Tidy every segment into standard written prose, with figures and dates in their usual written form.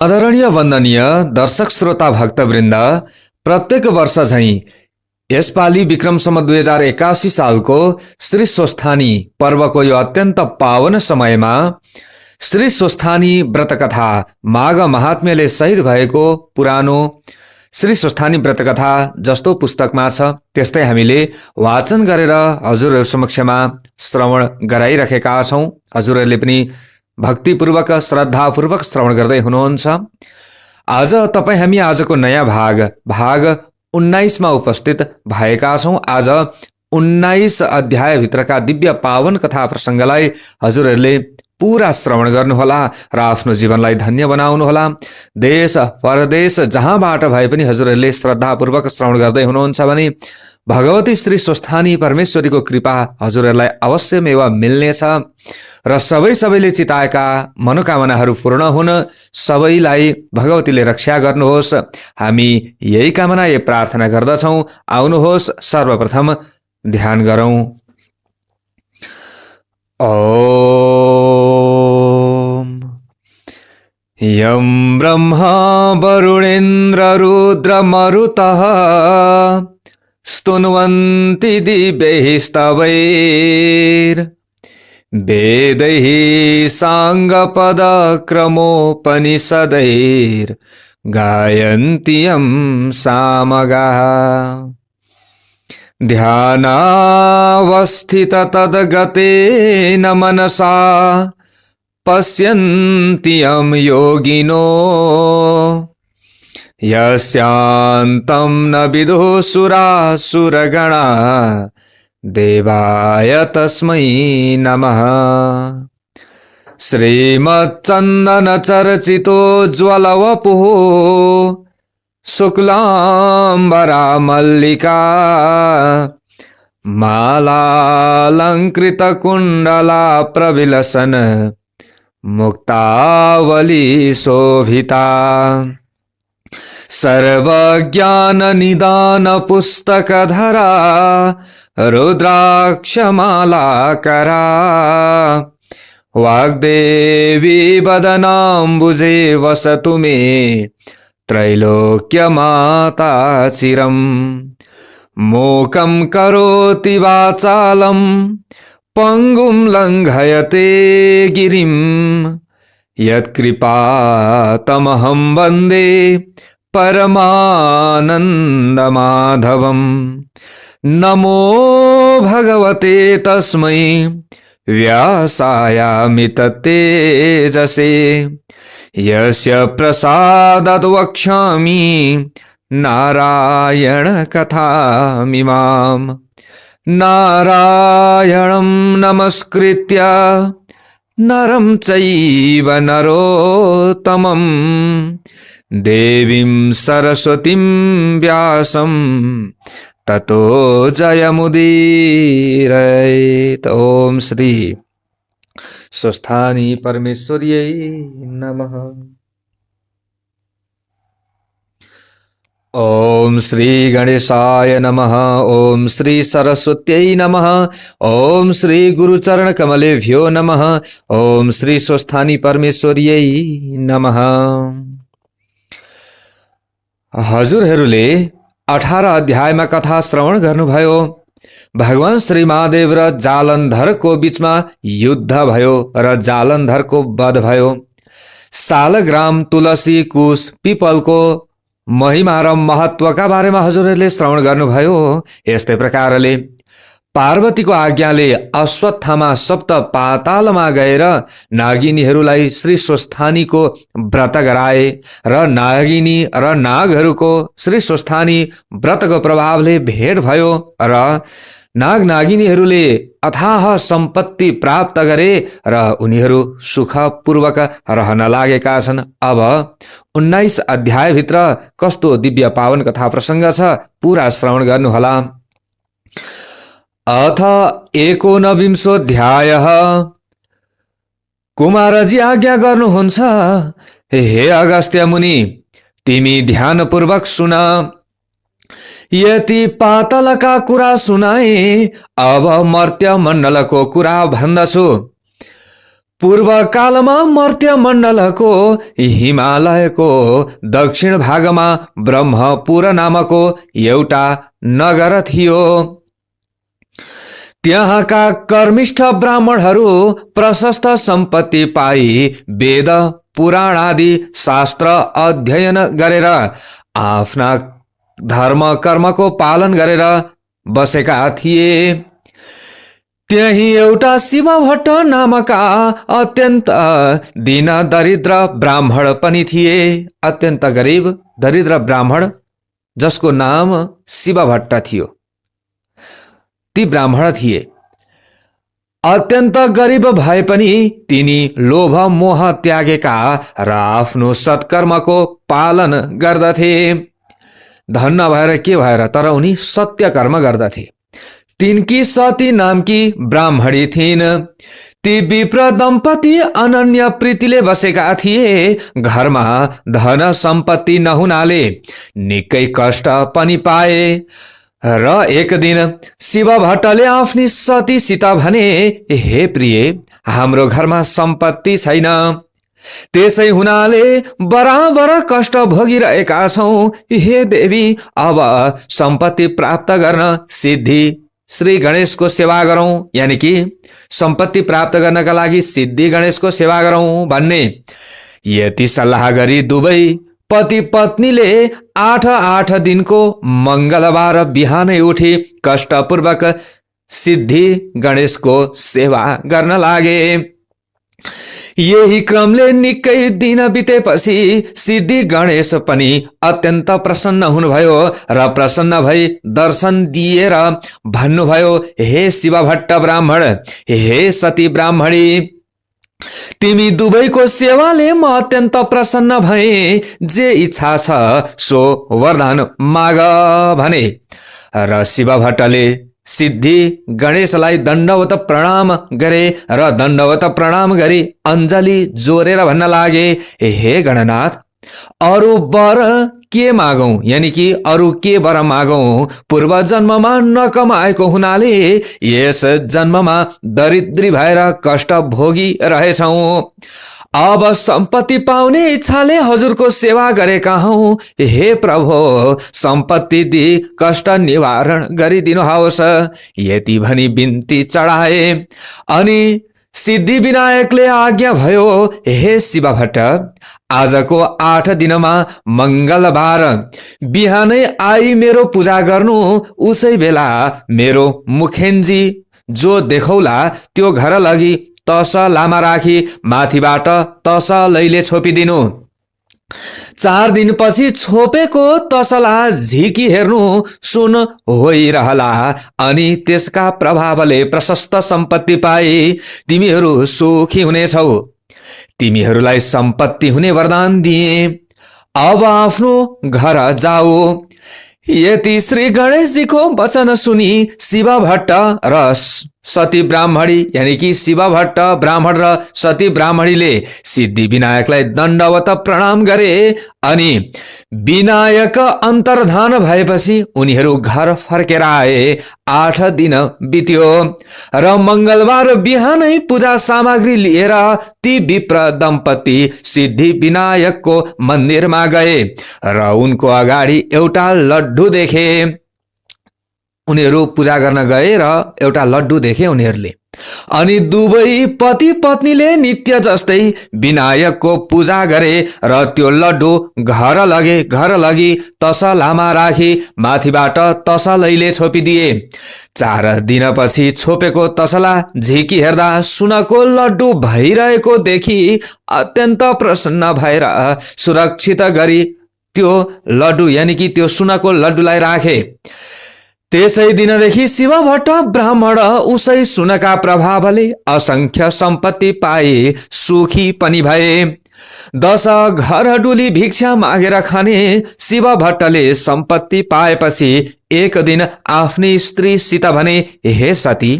आदरणीय वन्दनीय दर्शक श्रोता भक्तवृन्द, प्रत्येक वर्ष झैं यसपालि विक्रम सम्वत 2081 सालको श्री स्वस्थानी पर्वको यो अत्यन्त पावन समयमा श्री स्वस्थानी व्रतकथा माघ महात्म्यले सहित भएको पुरानो श्री स्वस्थानी व्रतकथा जस्तो पुस्तकमा छ त्यस्तै हामीले वाचन गरेर हजुरहरु समक्षमा श्रवण गराइरहेका छौं। हजुरहरुले पनि भक्तिपूर्वक श्रद्धापूर्वक श्रवण गर्दै हुनुहुन्छ। आज हामी आजको नयाँ भाग 19 मा उपस्थित भएका छौं। आज 19 अध्याय भित्रका दिव्य पावन कथा प्रसंगलाई हजुरहरुले पूरा श्रवण गर्नुहोला र आफ्नो जीवनलाई धन्य बनाउनुहोला। देश परदेश जहाँबाट भए पनि हजुरहरुले श्रद्धापूर्वक श्रवण गर्दै हुनुहुन्छ भने भगवती श्री स्वस्थानी परमेश्वरीको कृपा हजुरहरुलाई अवश्यमेव मिल्नेछ र सबैले चिताएका मनोकामनाहरू पूर्ण हुन सबैलाई भगवतीले रक्षा गर्नुहोस्। हामी यही कामना यही प्रार्थना गर्दछौं। आउनुहोस् सर्वप्रथम ध्यान गरौं। ओम यं ब्रह्मा वरुणेन्द्र रुद्र मरुतः स्तुन्वन्ति दिव्यैः स्तवैर् वेदैः साङ्गपदक्रमोपनिषदैर् गायन्ति यं सामगाः ध्यानावस्थित तद्गतेन मनसा पश्यन्ति यं योगिनो यस्यान्तं न विदुः सुरासुरगणा देवाय तस्मै नमः। श्रीमच्चन्दन चर्चितोज्ज्वलवपुः शुक्लाम्बरा मल्लिका मालालङ्कृत कुण्डला प्रविलसन मुक्तावली शोभिता सर्वज्ञान निदान पुस्तकधरा रुद्राक्षमालाकरा वाग्देवी वदनाम्बुजे वसतु मे त्रैलोक्यमाता चिरम्। मूकं करोति वाचालं पङ्गुं लङ्घयते गिरिं यत्कृपातमहं वन्दे परमानन्दमाधवम्। नमो भगवते तस्मै व्यासायामिततेजसे यस्य प्रसादात् वक्ष्यामि नारायण कथामिमाम्। नारायणं नमस्कृत्य नरं चैव नरोत्तमं देवीं सरस्वतीं व्यासं ततो जयमुदीरयेत्। ओम श्री स्वस्थानी परमेश्वर्यै नमः। ओम श्री गणेशाय नमः। ओम श्री सरस्वत्यै नमः। ओम श्री गुरुचरण कमलेभ्यो नमः। ओम श्री स्वस्थानी परमेश्वर्यै नमः। हजुरहरूले 18 अध्यायमा कथा श्रवण गर्नुभयो। भगवान श्री महादेव र जालन्धरको बीचमा युद्ध भयो र जालन्धरको वध भयो। सालग्राम, तुलसी, कुश, पिपलको महिमा र महत्वका बारेमा हजुरहरूले श्रवण गर्नुभयो। यस्तै प्रकारले पार्वतीको आज्ञाले अश्वत्थामा सप्त पातालमा गएर नागिनीहरूलाई श्री स्वस्थानीको व्रत गराए र नागिनी र नागहरूको श्री स्वस्थानी व्रतको प्रभावले भेट भयो र नाग नागिनीहरूले अथाह सम्पत्ति प्राप्त गरे र उनीहरू सुखपूर्वक रहन लागेका छन्। अब 19 अध्याय भित्र कस्तो दिव्य पावन कथा प्रसंग छ पूरा श्रवण गर्नुहोला। अथ 19 कुमारजी आज्ञा गर्नुहुन्छ, हे अगस्त्य मुनि तिमी ध्यानपूर्वक सुन। यति पातलका कुरा सुनाए, अब मर्त्य मण्डलको कुरा भन्दछु। पूर्वकालमा मर्त्य मण्डलको हिमालयको दक्षिण भागमा ब्रह्मपुर नामको एउटा नगर थियो। त्यहाँका कर्मिष्ठ ब्राह्मणहरू प्रशस्त सम्पत्ति पाई वेद पुराण आदि शास्त्र अध्ययन गरेर आफ्ना धर्म कर्मको पालन गरेर बसेका थिए। त्यही एउटा शिवभट्ट नामका अत्यन्त दीन दरिद्र ब्राह्मण पनि थिए। अत्यन्त गरिब दरिद्र ब्राह्मण जसको नाम शिवभट्ट थियो, ती ब्राह्मण थिए। अत्यन्त गरिब भए पनि तिनी लोभ मोह त्यागेका र आफ्नो सत्कर्मको पालन गर्दथे। धन्न भएर के भएर, तर उनी सत्य कर्म गर्दथे। तिनकी सती नामकी ब्राह्मणी थिइन्। ती विप्र दम्पति अनन्य प्रीतिले बसेका थिए। घरमा धन सम्पत्ति नहुनाले निकै कष्ट पनि पाए र एक दिन शिवभट्टले आफ्नी सतीसित भने, हे प्रिय, हाम्रो घरमा सम्पत्ति छैन, त्यसै हुनाले बराबर कष्ट भोगिरहेका छौं। हे देवी, अब सम्पत्ति प्राप्त गर्न सिद्धि श्री गणेशको सेवा गरौं, यानि कि सम्पत्ति प्राप्त गर्नका लागि सिद्धि गणेशको सेवा गरौं भन्ने यति सल्लाह गरी दुवै पति पत्नीले 8 दिनको मंगलबार बिहानै उठी कष्टपूर्वक सिद्धि गणेशको सेवा गर्न लागे। यही क्रमले निकै दिन बितेपछि सिद्धि गणेश पनि अत्यन्त प्रसन्न हुनुभयो र प्रसन्न भई दर्शन दिएर भन्नुभयो, हे शिवभट्ट ब्राह्मण, हे सती ब्राह्मणी, तिमी दुवैको सेवाले म अत्यन्त प्रसन्न भए। जे इच्छा छ सो वरदान माग भने। र शिवभट्टले सिद्धि गणेशलाई दण्डवत प्रणाम गरे र दण्डवत प्रणाम गरी अञ्जली जोरेर भन्न लागे, हे गणनाथ, अरु वर के मागौं, यानि कि अरु के वर मागौं। पूर्व जन्ममा नकमाएको हुनाले यस जन्ममा दरिद्री भएर कष्ट भोगी रहेछौं। अब सम्पत्ति पाउने इच्छाले हजुरको सेवा गरेका हौं। हे प्रभु, सम्पत्ति दि कष्ट निवारण गरिदिनुहोस्। यति भनी बिन्ती चढाए। अनि सिद्धि विनायकले आज्ञा भयो, हे शिवभट्ट, आजको 8 दिनमा मंगलबार बिहानै आई मेरो पूजा गर्नु। उसै बेला मेरो मुखेन्जी जो देखौला त्यो घर लगी तसलामा राखी माथिबाट तसलैले छोपिदिनु। 4 दिनपछि छोपेको तसला झिकी हेर्नु सुन होइरहला। अनि त्यसका प्रभावले प्रशस्त सम्पत्ति पाई तिमीहरू सुखी हुनेछौ। तिमीहरूलाई सम्पत्ति हुने वरदान दिए। अब आफ्नो घर जाऊ। यति श्री गणेशजीको वचन सुनी शिवभट्ट र सती ब्राह्मणी, यानी कि शिवभट्ट ब्राह्मण र सती ब्राह्मणीले सिद्धि विनायकलाई दण्डवत प्रणाम गरे। अनि विनायक अन्तर्धान भएपछि उनीहरू घर फर्केर आए। 8 दिन बित्यो र मंगलबार बिहानै पूजा सामग्री लिएर ती विप्र दम्पति सिद्धि विनायकको मन्दिरमा गए र उनको अगाडि एउटा लड्डु देखे। उनीहरू पूजा गर्न गए र एउटा लड्डु देखे उनीहरूले। अनि दुवै पति पत्नीले नित्य जस्तै विनायकको पूजा गरे र त्यो लड्डु घर लगी तसलामा राखी माथिबाट तसलैले छोपिदिए। 4 दिनपछि छोपेको तसला झिकी हेर्दा सुनको लड्डु भइरहेको देखि अत्यन्त प्रसन्न भएर सुरक्षित गरी त्यो लड्डु, यानी कि त्यो सुनको लड्डुलाई राखे। त्यसै दिनदेखि शिवभट्ट ब्राह्मण उसै सुनका प्रभावले असंख्य सम्पत्ति पाए, सुखी पनि भए। 10 घर डुली भिक्षा मागेर खाने शिवभट्टले सम्पत्ति पाएपछि एक दिन आफ्नी स्त्रीसित भने, हे सती,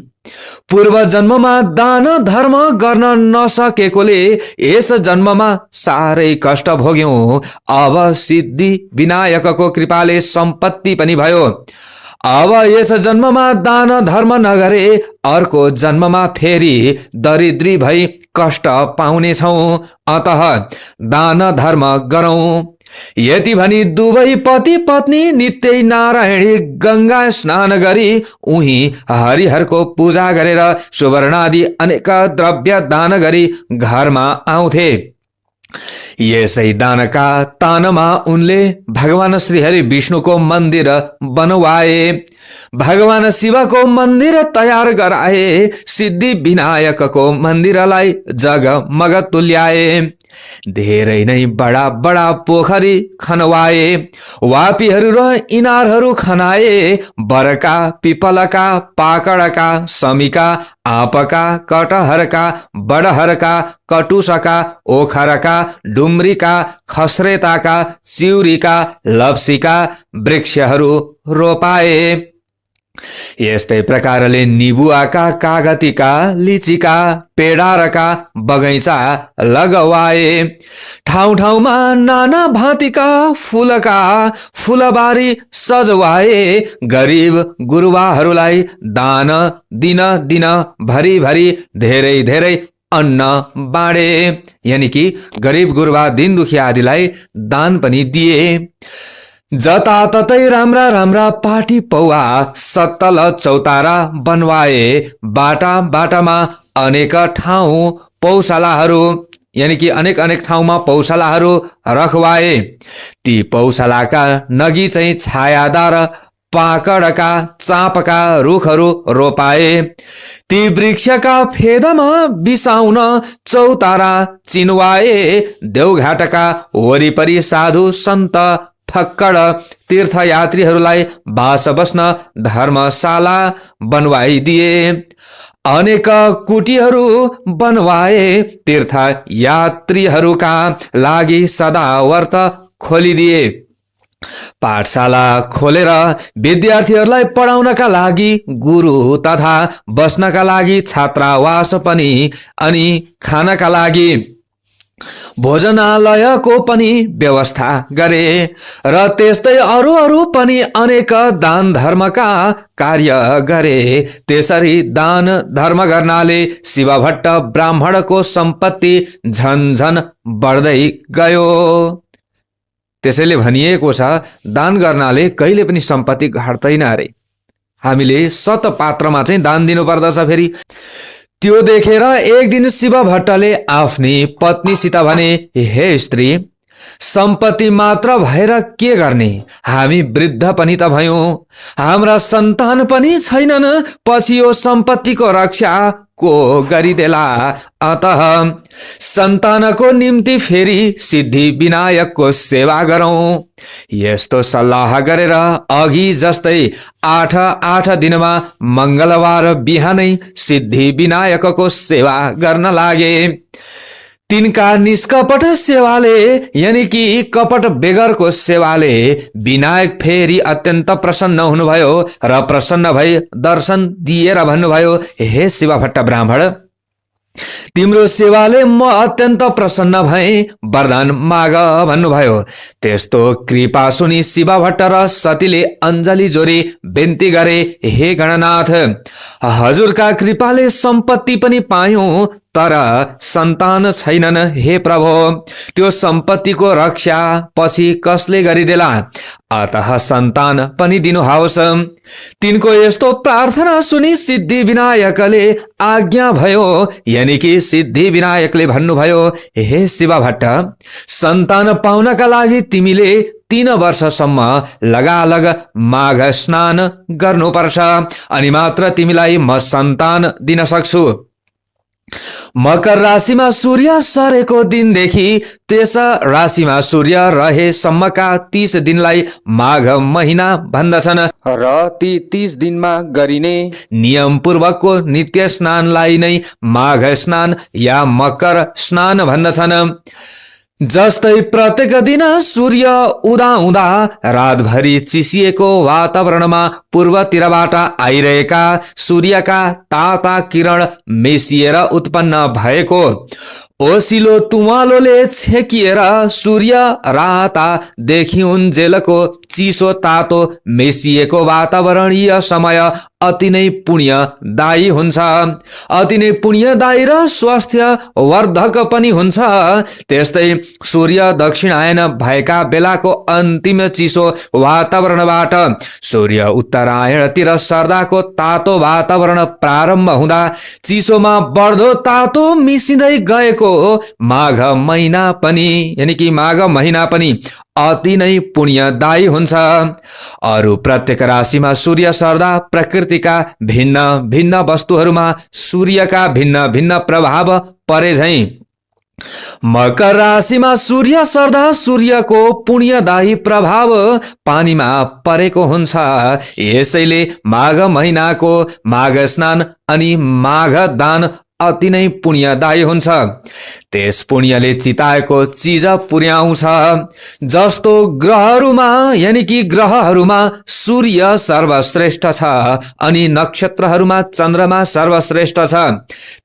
पूर्व जन्ममा दान धर्म गर्न नसकेकोले यस जन्ममा साह्रै कष्ट भोग्यौं। अब सिद्धि विनायकको कृपाले सम्पत्ति पनि भयो। अब यस जन्ममा दान धर्म नगरे अर्को जन्ममा फेरि दरिद्री भई कष्ट पाउनेछौँ। अतः दान धर्म गरौँ। यति भनी दुवै पति पत्नी नित्यै नारायणी गंगा स्नान गरी उही हरिहरको पूजा गरेर सुवर्णादि अनेक द्रव्य दान गरी घरमा आउँथे। यसै दानका तानमा उनले भगवान श्रीहरि विष्णुको मन्दिर बनवाए, भगवान शिवको मन्दिर तयार गराए, सिद्धि विनायकको मन्दिरलाई जगमग तुल्याए। धेरै नै बडा बडा पोखरी खनवाए, वापीहरू र इनारहरू खनाए। बरका, पिपलका, पाकडका, समीका, आँपका, कटहरका, बडहरका, कटुसका, ओखरका, डुम्रीका, खस्रेताका, चिउरीका, लप्सीका वृक्षहरू रोपाए। यस्तै प्रकारले निबुवाका, कागतीका, लिचीका, पेडारका बगैँचा लगवाए। ठाउँ ठाउँमा नाना भाँतीका फुलका फुलबारी सजवाए। गरिब गुरुवाहरूलाई दान दिन दिन भरी भरी धेरै धेरै अन्न बाँडे, यानि कि गरिब गुरुवा दिन दुखी आदिलाई दान पनि दिए। जताततै राम्रा राम्रा पाटी पौवा सत्तल चौतारा बनवाए। बाटा बाटामा अनेक ठाउँ पौशालाहरू, यानि कि अनेक अनेक ठाउँमा पौशालाहरू रखवाए। ती पौशालाका नगी चाहिँ छायादार पाकडका, चाँपका रुखहरू रोपाए। ती वृक्षका फेदमा बिसाउन चौतारा चिनवाए। देवघाटका वरिपरि साधु सन्त फक्कड तीर्थयात्रीहरूलाई बास बस्न धर्मशाला बनवाइदिए। अनेक कुटीहरू बनवाए। तीर्थयात्रीहरूका लागि सदावर्त खोलिदिए। पाठशाला खोलेर विद्यार्थीहरूलाई पढाउनका लागि गुरु तथा बस्नका लागि छात्रावास पनि अनि खानका लागि भोजनालयको पनि व्यवस्था गरे। र त्यस्तै अरू अरू पनि अनेक दान धर्मका कार्य गरे। त्यसरी दान धर्म गर्नाले शिवभट्ट ब्राह्मणको सम्पत्ति झनझन बढ्दै गयो। त्यसैले भनिएको छ दान गर्नाले कहिले पनि सम्पत्ति घट्दैन अरे। हामीले सत पात्रमा चाहिँ दान दिनु पर्दछ। फेरि त्यो देखेर एक दिन शिवभट्टले आफ्नी पत्नीसित भने, हे स्त्री, सम्पत्ति मात्र भएर के गर्ने? हामी वृद्ध पनि त भयौं, हाम्रा सन्तान पनि छैनन्, पछि यो सम्पत्तिको रक्षा को गरिदेला। अतः सन्तानको निम्ति फेरि सिद्धि विनायकको सेवा गरौं। यस्तो सल्लाह गरेर अघि जस्तै 8 दिनमा मंगलबार बिहानै सिद्धि विनायकको सेवा गर्न लागे। तिनका निष्कपट सेवाले, यानी कि कपट बेगरको सेवाले विनायक फेरि अत्यन्त प्रसन्न हुनुभयो र प्रसन्न भई दर्शन दिएर भन्नुभयो, हे शिवभट्ट ब्राह्मण, तिम्रो सेवाले म अत्यन्त प्रसन्न भए, वरदान माग भन्नुभयो। त्यस्तो कृपा सुनि शिवभट्ट र सतीले अञ्जली जोरी बिन्ती गरे, हे गणनाथ, हजुरका कृपाले सम्पत्ति पनि पायौं, तर सन्तान छैनन्। हे प्रभु, त्यो सम्पत्तिको रक्षा पछि कसले गरिदेला? अतः सन्तान पनि दिनुहोस्। तिनको यस्तो प्रार्थना सुनि सिद्धि विनायकले आज्ञा भयो, यानी कि सिद्धि विनायकले भन्नुभयो, हे शिवभट्ट, सन्तान पाउनका लागि तिमीले 3 वर्षसम्म लगालग माघ स्नान गर्नुपर्छ, अनि मात्र तिमीलाई म सन्तान दिन सक्छु। मकर राशिमा सूर्य सरेको दिनदेखि त्यस राशिमा सूर्य रहेसम्मका 30 दिनलाई माघ महिना भन्दछन् र ती 30 दिनमा गरिने नियम पूर्वकको नित्य स्नानलाई नै माघ स्नान या मकर स्नान भन्दछन्। जस्तै प्रत्येक दिन सूर्य उदाउँदा रातभरि चिसिएको वातावरणमा पूर्वतिरबाट आइरहेका सूर्यका ताता किरण मिसिएर उत्पन्न भएको ओसिलो तुवालोले छेकिएर सूर्य राता देखिउन्जेलको चिसो तातो मेसिएको वातावरणीय समय अति नै पुण्यदायी हुन्छ, अति नै पुण्यदायी र स्वास्थ्य वर्धक पनि हुन्छ। त्यस्तै सूर्य दक्षिणायन भएका बेलाको अन्तिम चिसो वातावरणबाट सूर्य उत्तरायणतिर सर्दाको तातो वातावरण प्रारम्भ हुँदा चिसोमा बढ्दो तातो मिसिँदै गएको माघ महिना पनि, यानि कि माघ महिना पनि अति नै पुण्यदायी हुन्छ। अरू प्रत्येक राशिमा सूर्य सर्दा प्रकृतिका भिन्न भिन्न वस्तुहरूमा सूर्यका भिन्न भिन्न प्रभाव परे झैं मकर राशिमा सूर्य सर्दा सूर्यको पुण्यदायी प्रभाव पानीमा परेको हुन्छ। यसैले माघ महिनाको माघ स्नान अनि माघ दान अति नै पुण्यदायी हुन्छ। त्यस पुण्यले चिताएको चिज पुर्याउँछ। जस्तो ग्रहहरूमा, यानि कि ग्रहहरूमा सूर्य सर्वश्रेष्ठ छ अनि नक्षत्रहरूमा चन्द्रमा सर्वश्रेष्ठ छ,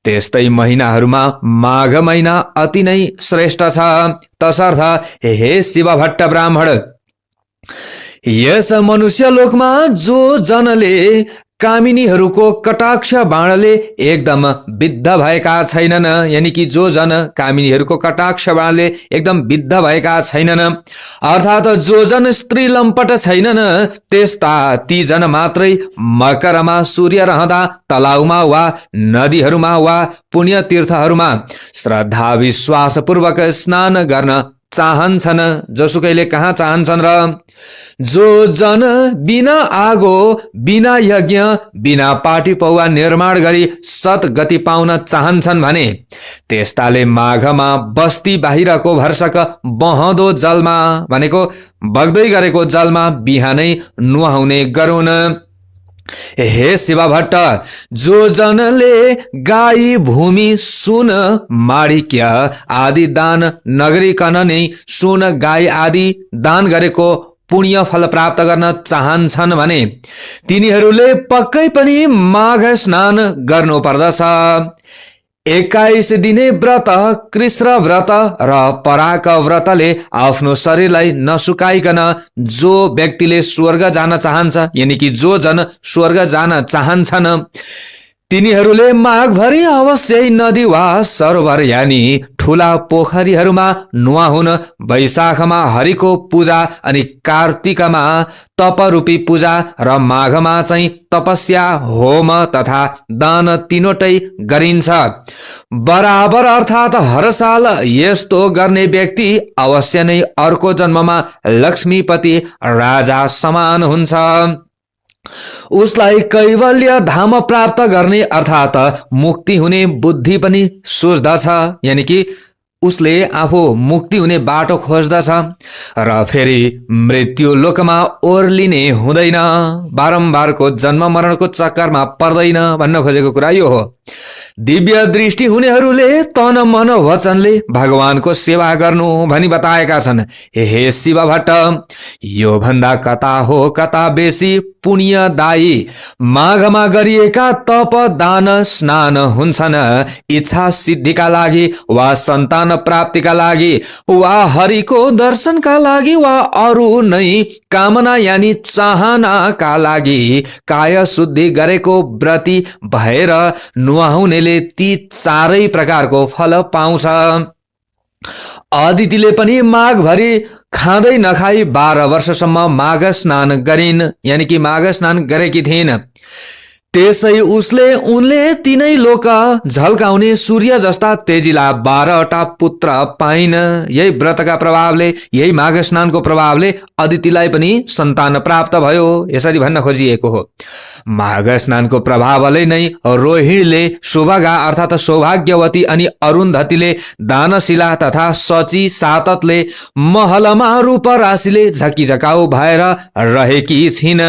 त्यस्तै महिनाहरूमा माघ महिना अति नै श्रेष्ठ छ। तसर्थ हे शिव भट्ट ब्राह्मण, यस मनुष्य लोकमा जो जनले कामिनीहरूको कटाक्ष बाणले एकदम विद्ध भएका छैनन्, यानि कि जो जन कामिनीहरूको कटाक्ष बाणले एकदम विद्ध भएका छैनन्, अर्थात् जो जन स्त्री लम्पट छैनन्, त्यस्ता ती जन मात्रै मकरमा सूर्य रहँदा तलाउमा वा नदीहरूमा वा पुण्य तीर्थहरूमा श्रद्धा विश्वासपूर्वक स्नान गर्न चाहन्छन्। जोसुकैले कहाँ चाहन्छन् र? जो जन बिना आगो, बिना यज्ञ, बिना पाटी पौवा निर्माण गरी सद्गति पाउन चाहन्छन् भने त्यस्ताले माघमा बस्ती बाहिरको भर्सक बहँदो जलमा, भनेको बग्दै गरेको जलमा बिहानै नुहाउने गरून्। हे शिव भट्ट, जो जनले गाई, भूमि, सुन, माणिक्य आदि दान नगरिकन नै सुन, गाई आदि दान गरेको पुण्य फल प्राप्त गर्न चाहन्छन् भने तिनीहरूले पक्कै पनि माघ स्नान गर्नु पर्दछ। 21 दिने व्रत, कृष्ण व्रत र पराक व्रतले आफ्नो शरीरलाई नसुकाइकन जो व्यक्तिले स्वर्ग जान चाहन्छ, यानि कि जो जन स्वर्ग जान चाहन्छन्, तिनीहरूले माघभरि अवश्य नदी वा सरोवर यानि ठुला पोखरीहरूमा नुहाउन, वैशाखमा हरिको पूजा अनि कार्तिकमा तपरूपी पूजा र माघमा चाहिँ तपस्या, होम तथा दान तीनवटै गरिन्छ। बराबर अर्थात् हर साल यस्तो गर्ने व्यक्ति अवश्य नै अर्को जन्ममा लक्ष्मीपति राजा समान हुन्छ। उसलाई कैवल्य धाम प्राप्त गर्ने अर्थात् मुक्ति हुने बुद्धि पनि सुझ्दछ, यानि कि उसले आफू मुक्ति हुने बाटो खोज्दछ र फेरि मृत्यु लोकमा ओर्लिने हुँदैन, बारम्बारको जन्म मरणको चक्करमा पर्दैन भन्न खोजेको कुरा यो हो। दिव्य दृष्टि हुनेहरूले तन मन वचनले भगवानको सेवा गर्नु भनी बताएका छन्। हे शिव भट्ट, यो भन्दा कता हो कता बेसी पुण्यदायी माघमा गरिएका तप, दान, स्नान हुन्छन्। इच्छा सिद्धिका लागि वा सन्तान प्राप्तिका लागि वा हरिको दर्शनका लागि वा अरू नै कामना यानि चाहनाका लागि काय शुद्धि गरेको व्रती भएर नुहाउनेले ती चारै प्रकारको फल पाउँछ। अदितिले पनि माघभरि खाँदै नखाई 12 वर्षसम्म माघ स्नान गरिन्, यानि कि माघ स्नान गरेकी थिइन्। त्यसै उनले तीनै लोक झल्काउने सूर्य जस्ता तेजिला 12वटा पुत्र पाइन्। यही व्रतका प्रभावले, यही माघ स्नानको प्रभावले अदितिलाई पनि सन्तान प्राप्त भयो, यसरी भन्न खोजिएको हो। माघ स्नानको प्रभावले नै रोहिणीले शुभगा अर्थात् सौभाग्यवती अनि अरुन्धतीले दानशिला तथा सची साततले महलमा रूप राशिले झकिझकाउ भएर रहेकी छिन्।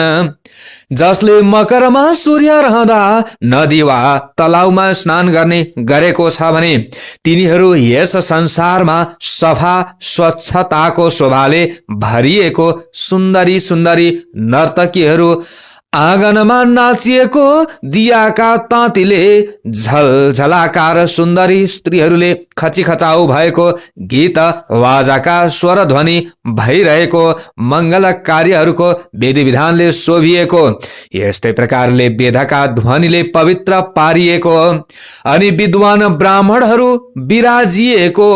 जसले मकरमा सूर्य रहँदा नदी वा तलाउमा स्नान गर्ने गरेको छ भने तिनीहरू यस संसारमा सफा स्वच्छताको शोभाले भरिएको सुन्दरी सुन्दरी नर्तकीहरू आँगनमा नाचिएको दियाका तातीले झलझलाकार सुन्दरी स्त्रीहरूले खचिखचाउ भएको गीत वाजाका स्वर ध्वनि भइरहेको मङ्गल कार्यहरूको विधि विधानले शोभिएको यस्तै प्रकारले वेदका ध्वनिले पवित्र पारिएको अनि विद्वान ब्राह्मणहरू विराजिएको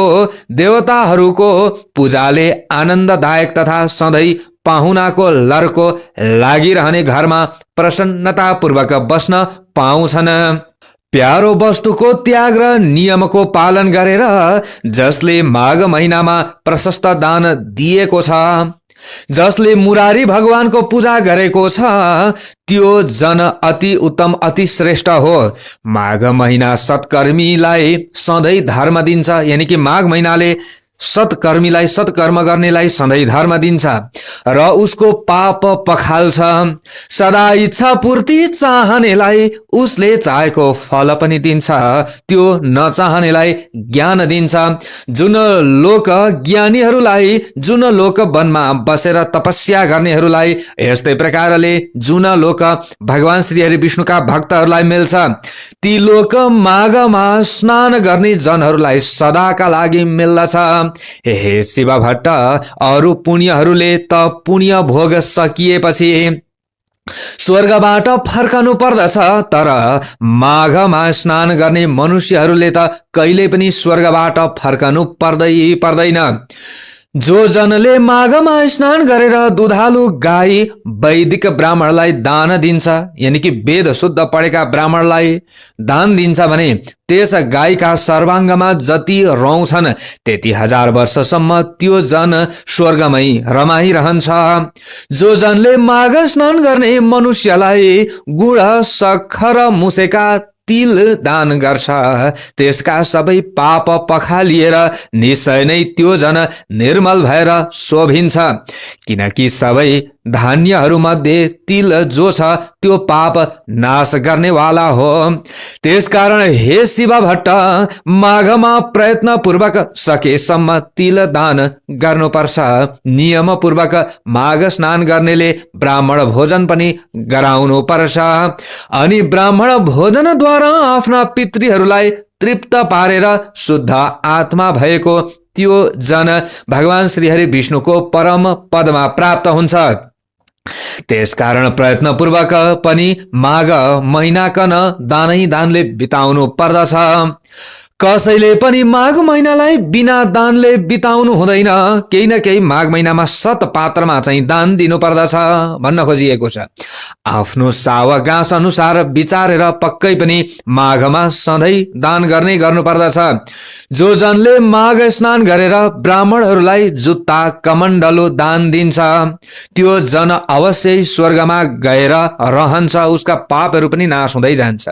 देवताहरूको पूजाले आनन्ददायक तथा सधैँ पाहुनाको लर्को लागिरहने घरमा प्रसन्नतापूर्वक बस्न पाउँछन्। प्यारो वस्तुको त्याग र नियमको पालन गरेर जसले माघ महिनामा प्रशस्त दान दिएको छ, जसले मुरारी भगवानको पूजा गरेको छ, त्यो जन अति उत्तम अति श्रेष्ठ हो। माघ महिना सत्कर्मीलाई सधैँ धर्म दिन्छ, यानि कि माघ महिनाले सत्कर्मीलाई सत्कर्म गर्नेलाई सधैँ धर्म दिन्छ र उसको पाप पखाल्छ। सदा इच्छा पूर्ति चाहनेलाई उसले चाहेको फल पनि दिन्छ, त्यो नचाहनेलाई ज्ञान दिन्छ। जुन लोक ज्ञानीहरूलाई, जुन लोक वनमा बसेर तपस्या गर्नेहरूलाई, यस्तै प्रकारले जुन लोक भगवान श्री हरि विष्णुका भक्तहरूलाई मिल्छ, ती लोक माघमा स्नान गर्ने जनहरूलाई सदाका लागि मिल्दछ। हे शिव भट्ट, अरू पुण्यहरूले त पुण्य भोग सकिएपछि स्वर्गबाट फर्कनु पर्दछ, तर माघमा स्नान गर्ने मनुष्यहरूले त कहिले पनि स्वर्गबाट फर्कनु पर्दैन। जो जनले माघमा स्नान गरेर दुधालु गाई वैदिक ब्राह्मणलाई दान दिन्छ, यानि कि वेद शुद्ध पढेका ब्राह्मणलाई दान दिन्छ भने त्यस गाईका सर्वाङ्गमा जति रौँ छन् त्यति 1000 वर्षसम्म त्यो जन स्वर्गमै रमाइरहन्छ। जो जनले माघ स्नान गर्ने मनुष्यलाई गुड सक्खर मुसेका तिल दान गर्छ, त्यसका सबै पाप पखालिएर निश्चय नै त्यो जन निर्मल भएर शोभिन्छ। किनकि सबै धान्यहरूमध्ये तिल जो छ त्यो पाप नाश गर्नेवाला हो। त्यसकारण हे शिव भट्ट, माघमा प्रयत्नपूर्वक सकेसम्म तिल दान गर्नुपर्छ। नियमपूर्वक माघ स्नान गर्नेले ब्राह्मण भोजन पनि गराउनु पर्छ अनि ब्राह्मण भोजनद्वारा आफ्ना पितृहरूलाई तृप्त पारेर शुद्ध आत्मा भएको त्यो जन भगवान श्री हरि विष्णुको परम पदमा प्राप्त हुन्छ। त्यसकारण प्रयत्नपूर्वक पनि माघ महिनाकन दानले बिताउनु पर्दछ। कसैले पनि माघ महिनालाई बिना दानले बिताउनु हुँदैन। केही न केही माघ महिनामा सत पात्रमा चाहिँ दान दिनु पर्दछ भन्न खोजिएको छ। आफ्नो सावगास अनुसार विचारेर पक्कै पनि माघमा सधैँ दान गर्नुपर्दछ। जो जनले माघ स्नान गरेर ब्राह्मणहरूलाई जुत्ता कमण्डलु दान दिन्छ, त्यो जन अवश्य स्वर्गमा गएर रहन्छ, उसका पापहरू पनि नाश हुँदै जान्छ।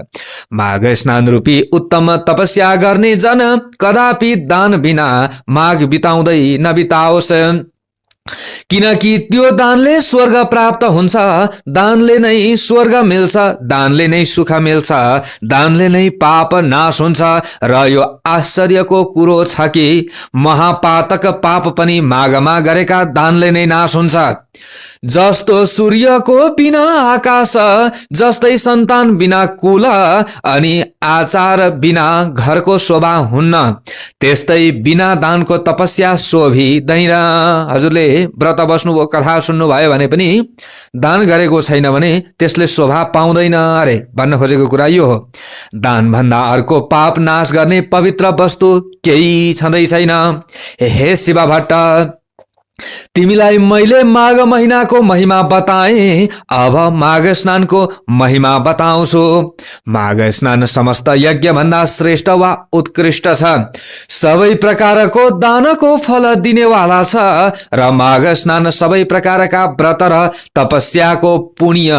माघ स्नान रूपी उत्तम तपस्या गर्ने जन कदापि दान बिना माघ बिताउँदै नबिताओस्। किनकि त्यो दानले स्वर्ग प्राप्त हुन्छ, दानले नै स्वर्ग मिल्छ, दानले नै सुख मिल्छ, दानले नै पाप नाश हुन्छ। र यो आश्चर्यको कुरो छ कि महापातक पाप पनि माघमा गरेका दानले नै नाश हुन्छ। जस्तो सूर्यको बिना आकाश, जस्तै सन्तान बिना कुल अनि आचार बिना घरको शोभा हुन्न, त्यस्तै बिना दानको तपस्या शोभिँदैन। हजुरले व्रत बस्नुभयो, कथा सुन्नुभयो भने पनि दान गरेको छैन भने त्यसले शोभा पाउँदैन अरे भन्न खोजेको कुरा यो हो। दान भन्दा अर्को पाप नाश गर्ने पवित्र वस्तु केही छँदै छैन। हे शिव भट्ट, तिमीलाई मैले माघ महिनाको महिमा बताएँ, अब माघ स्नानको महिमा बताउँछु। माघ स्नान समस्त यज्ञ भन्दा श्रेष्ठ वा उत्कृष्ट छ। सबै प्रकारको दानको फल दिनेवाला छ र माघ स्नान सबै प्रकारका व्रत र तपस्याको पुण्य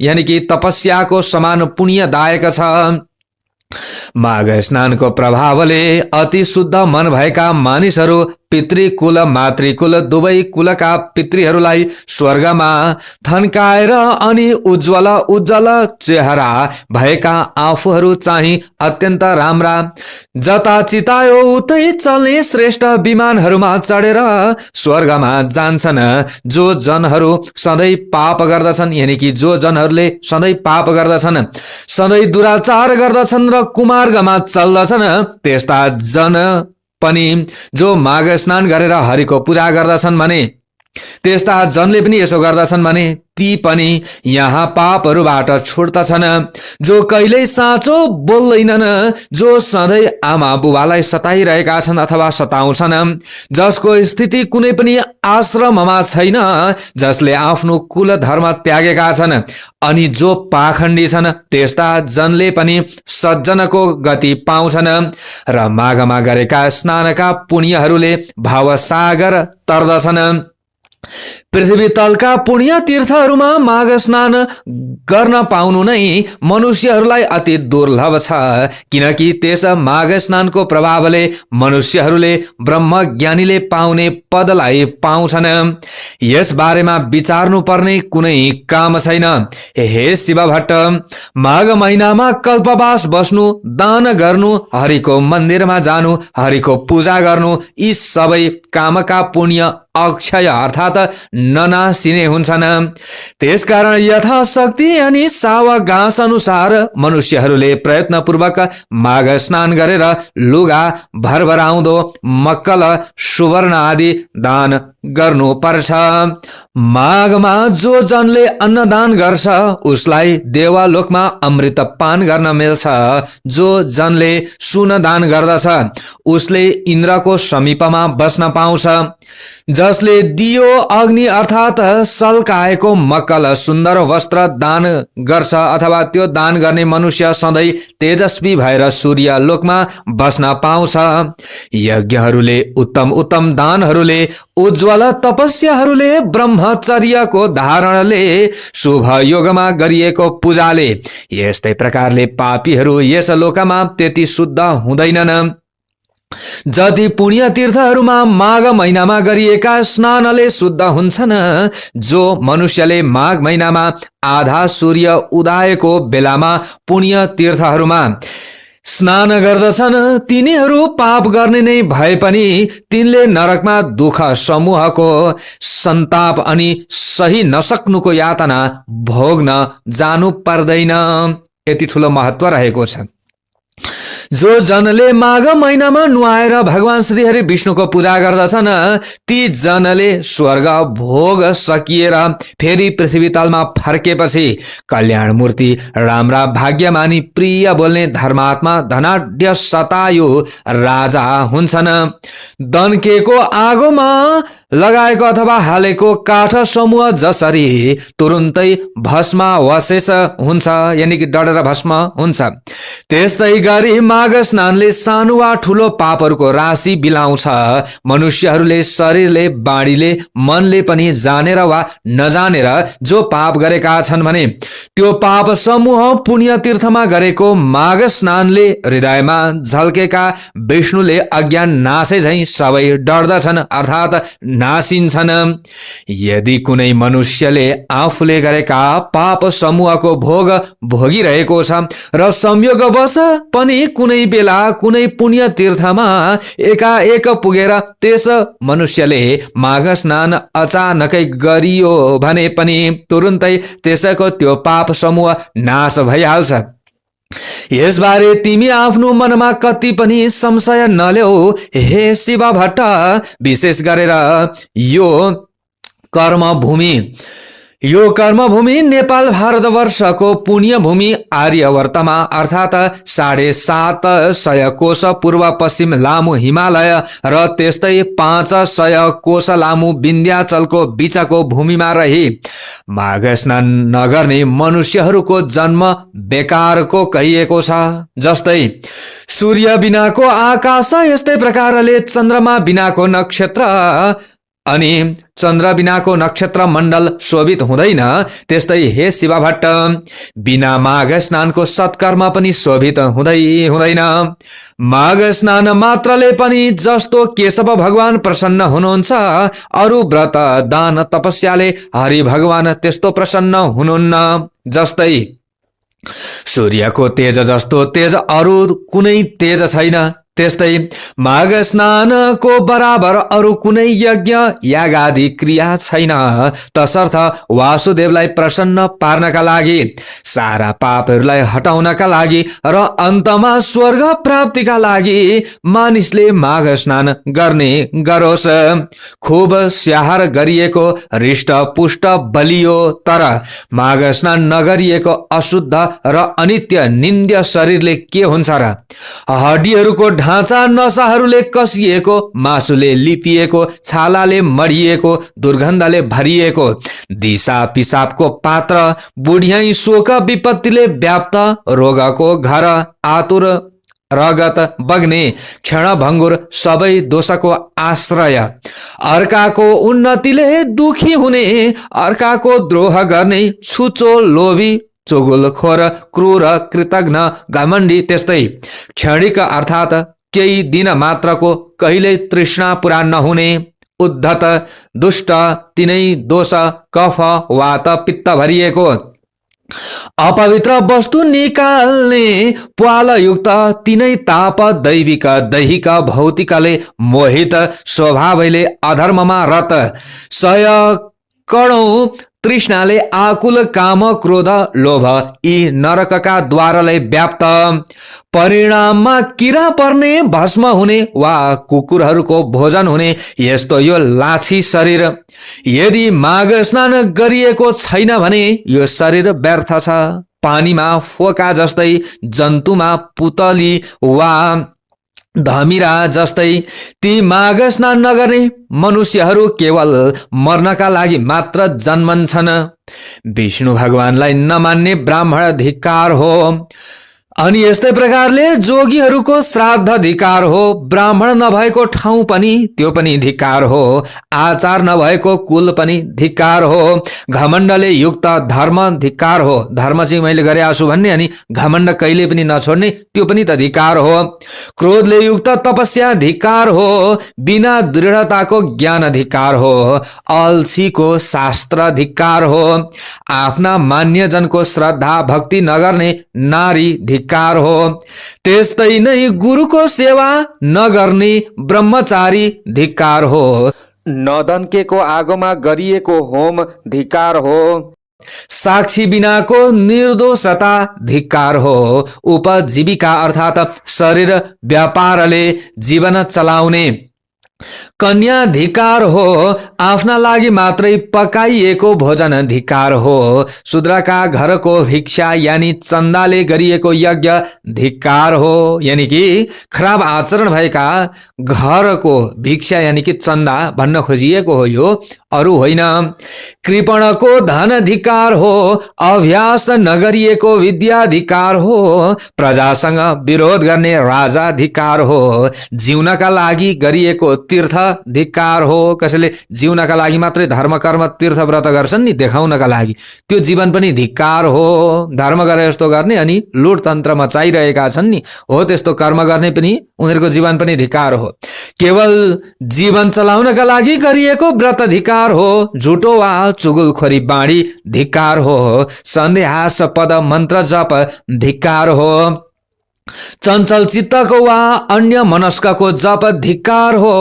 यानि कि तपस्याको समान पुण्यदायक छ। माघ स्नानको प्रभावले अति शुद्ध मन भएका मानिसहरू पितृकुल मातृकुल दुवै कुलका पितृहरूलाई स्वर्गमा थन्काएर अनि उज्जवल उज्जवल चेहरा भएका आफूहरू चाहिँ अत्यन्त राम्रा, जता चितायो उतै चल्ने श्रेष्ठ विमानहरूमा चढेर स्वर्गमा जान्छन्। जो जनहरू सधैँ पाप गर्दछन्, यानि कि जो जनहरूले सधैँ पाप गर्दछन्, सधैँ दुराचार गर्दछन् र कुमार्गमा चल्दछन्, त्यस्ता जन पनि जो माघ स्नान गरेर हरिको पूजा गर्दछन् भने, त्यस्ता जनले पनि यसो गर्दछन् भने ती पनि यहाँ पापहरूबाट छुट्दछन्। जो कहिल्यै साँचो बोल्दैनन्, जो सधैँ आमा बुबालाई सताइरहेका छन् अथवा सताउँछन्, जसको स्थिति कुनै पनि आश्रममा छैन, जसले आफ्नो कुल धर्म त्यागेका छन्, अनि जो पाखण्डी छन्, त्यस्ता जनले पनि सज्जनको गति पाउँछन्। र माघमा गरेका स्नानका पुण्यहरूले भावसागर तर्दछन्। पृथ्वी तलका पुण्य तीर्थहरूमा माघ स्नान गर्न पाउनु नै मनुष्यहरूलाई अति दुर्लभ छ, किनकि त्यस माघ स्नानको प्रभावले मनुष्यहरूले ब्रह्मज्ञानीले पाउने पदलाई पाउँछन्। यस बारेमा विचार्नु पर्ने कुनै काम छैन। हे शिव भट्ट, माघ महिनामा कल्पवास बस्नु, दान गर्नु, हरिको मन्दिरमा जानु, हरिको पूजा गर्नु, यी सबै कामका पुण्य अक्षय अर्थात् ननासिने हुन्छन्। त्यसकारण यथाशक्ति अनि सावगास अनुसार मनुष्यहरूले प्रयत्नपूर्वक माघ स्नान गरेर लुगा, भरभराउँदो मक्कल, सुवर्ण आदि दान गर्नुपर्छ। माघमा जो जनले अन्नदान गर्छ उसलाई देवालोकमा अमृत पान गर्न मिल्छ। जो जनले सुन दान गर्दछ उसले इन्द्रको समीपमा बस्न पाउँछ। जसले दियो, अग्नि अर्थात् सल्काएको मक्कल, सुन्दर वस्त्र दान गर्छ अथवा त्यो दान गर्ने मनुष्य सधैँ तेजस्वी भएर सूर्य लोकमा बस्न पाउँछ। यज्ञहरूले, उत्तम उत्तम दानहरूले, उज्जवल तपस्याहरूले, ब्रह्मचर्यको धारणले, शुभ योगमा गरिएको पूजाले, यस्तै प्रकारले पापीहरू यस लोकमा त्यति शुद्ध हुँदैनन् जति पुण्य तीर्थहरूमा माघ महिनामा गरिएका स्नानले शुद्ध हुन्छन्। जो मनुष्यले माघ महिनामा आधा सूर्य उदाएको बेलामा पुण्य तीर्थहरूमा स्नान गर्दछन्, तिनीहरू पाप गर्ने नै भए पनि तिनले नरकमा दुःख समूहको सन्ताप अनि सही नसक्नुको यातना भोग्न जानु पर्दैन। यति ठुलो महत्व रहेको छ। जो जनले माघ महिनामा नुहाएर भगवान श्री हरि विष्णुको पूजा गर्दछन्, ती जनले स्वर्ग भोग सकिएर फेरि पृथ्वी तलमा फर्केपछि कल्याण मूर्ति, राम्रा भाग्यमानी, प्रिय बोल्ने धर्मात्मा, धनाढ्य शतायु राजा हुन्छन्। दन्केको आगोमा लगाएको अथवा हालेको काठ समूह जसरी तुरुन्तै भस्मावशेष हुन्छ, यानि कि डढेर भस्म हुन्छ, त्यस्तै गरी माघ स्नानले सानो वा ठुलो पापहरूको राशि बिलाउँछ। मनुष्यहरूले शरीरले, बाणीले, मनले पनि जानेर वा नजानेर जो पाप गरेका छन् भने त्यो पाप समूह पुण्य तीर्थमा गरेको माघ स्नानले हृदयमा झल्केका विष्णुले अज्ञान नासे झैं सबै डर्दछन् अर्थात् नासिन्छन्। यदि कुनै मनुष्यले आफूले गरेका पाप समूहको भोग भोगिरहेको छ र संयोगवश पनि कुनै बेला कुनै पुण्य तीर्थमा एकाएक पुगेर त्यस मनुष्यले माघ स्नान अचानकै गरियो भने पनि तुरुन्तै त्यसको त्यो पाप समूह नाश भइहाल्छ। यसबारे तिमी आफ्नो मनमा कति पनि संशय नल्याऊ हे शिव भट्ट। विशेष गरेर यो कर्मभूमि नेपाल भारतवर्षको पुण्य भूमि आर्यवर्तमा अर्थात् 750 कोश पूर्व पश्चिम लामो हिमालय र त्यस्तै 500 कोश लामो विन्ध्याचलको बीचको भूमिमा रही माघ स्नान नगर्ने मनुष्यहरूको जन्म बेकारको कहिएको छ। जस्तै सूर्य बिनाको आकाश, यस्तै प्रकारले चन्द्रमा बिनाको नक्षत्र अनि चन्द्र बिनाको नक्षत्र मण्डल शोभित हुँदैन, त्यस्तै हे शिव भट्ट बिना माघ स्नानको सत्कर्म पनि शोभित हुँदैन। माघ स्नान मात्रले पनि जस्तो केशव भगवान प्रसन्न हुनुहुन्छ, अरू व्रत दान तपस्याले हरि भगवान त्यस्तो प्रसन्न हुनुहुन्न। जस्तै सूर्यको तेज जस्तो तेज अरू कुनै तेज छैन, त्यस्तै माघ स्नानको बराबर अरू कुनै यज्ञ यागादि क्रिया छैन। तसर्थ वासुदेवलाई प्रसन्न पार्नका लागि, सारा पापहरूलाई हटाउनका लागि र अन्तमा स्वर्ग प्राप्तिका लागि मानिसले माघ स्नान गर्ने गरोस्। खुब स्याहार गरिएको हृष्ट पुष्ट बलियो तर माघ स्नान नगरिएको अशुद्ध र अनित्य निन्द्य शरीरले के हुन्छ र? हड्डीहरूको ढाँचा नसाहरूले कसिएको, मासुले लिपिएको, छालाले मडिएको, दुर्गन्धले भरिएको, दिशा पिसाबको पात्र, बुढियाई शोक विपत्तिले व्याप्त, रोगको घर, आतुर रगत बग्ने, क्षणभङ्गुर सबै दोषको आश्रय, अर्काको उन्नतिले दुखी हुने, अर्काको द्रोह गर्ने, छुचो लोभी, चुगुलखोर, क्रूर, कृतज्ञ, घमण्डी, त्यस्तै क्षणिक अर्थात् केही दिन मात्रको, कहिल्यै तृष्णा पुरा नहुने, उद्धत, दुष्ट, तिनै दोष, कफ, वात, पित्त भरिएको, अपवित्र वस्तु निकाल्ने, प्वालयुक्त, तिनै ताप, दैविक दैहिक भौतिकले मोहित, स्वभावले अधर्ममा रत, सय कणौं तृष्णाले आकुल, काम, क्रोध, लोभ, यी नरकका द्वारले व्याप्त, परिणाममा किरा पर्ने, भस्म हुने वा कुकुरहरूको भोजन हुने यस्तो यो लाछी शरीर। यदि माघ स्नान गरिएको छैन भने यो शरीर व्यर्थ छ। पानीमा फोका जस्तै, जन्तुमा पुतली वा धमिरा जस्तै ती माघ स्नान नगर्ने मनुष्यहरू केवल मर्नका लागि मात्र जन्मन्छन्। विष्णु भगवानलाई नमान्ने ब्राह्मण धिक्कार हो। अनि यस्तै प्रकारले जोगीहरूको श्राद्ध धिक्कार हो। ब्राह्मण नभएको ठाउँ पनि त्यो पनि धिक्कार हो। आचार नभएको कुल पनि धिक्कार हो। घमण्डले युक्त धर्म धिक्कार हो। धर्म चाहिँ मैले गरे आछु भन्ने अनि घमण्ड कहिले पनि नछोड्ने त्यो पनि त धिक्कार हो। क्रोधले युक्त तपस्या धिक्कार हो। बिना दृढताको ज्ञान धिक्कार हो। अल्छीको शास्त्र धिक्कार हो। आफ्ना मान्यजनको श्रद्धा भक्ति नगर्ने नारी धिक्कार हो। त्यस्तै नै गुरुको सेवा नगर्ने ब्रह्मचारी धिक्कार हो। नदन्केको आगोमा गरिएको होम धिक्कार हो। साक्षी बिनाको निर्दोषता धिक्कार हो। उपजीविका अर्थात् शरीर व्यापारले जीवन चलाउने कन्या धिक्कार हो। आफ्ना लागि मात्रै पकाइएको भोजन धिक्कार हो। शूद्रका घरको भिक्षा यानी चन्दाले गरिएको यज्ञ धिक्कार हो। यानी कि खराब आचरण भएका घरको भिक्षा यानी कि चन्दा भन्न खोजिएको हो, यो अरू होइन। कृपणको धन धिक्कार हो। अभ्यास नगरिएको विद्या धिक्कार हो। प्रजासँग विरोध गर्ने राजा धिक्कार हो। जिउनका लागि गरिएको तीर्थ धिक्कार हो। कसैले जिउनका लागि मात्रै धर्म कर्म तीर्थ व्रत गर्छन् नि देखाउनका लागि, त्यो जीवन पनि धिक्कार हो। धर्म गरे जस्तो गर्ने अनि लुटतन्त्र मचाइरहेका छन् नि, हो त्यस्तो कर्म गर्ने पनि उनीहरूको जीवन पनि धिक्कार हो। केवल जीवन चलाउनका लागि गरिएको व्रत धिक्कार हो। झुटो वा चुगुलखोरी बाणी धिक्कार हो। सन्देहास्पद मन्त्र जप धिक्कार हो। चञ्चल चित्तको वा अन्य मनस्कको जप धिक्कार हो।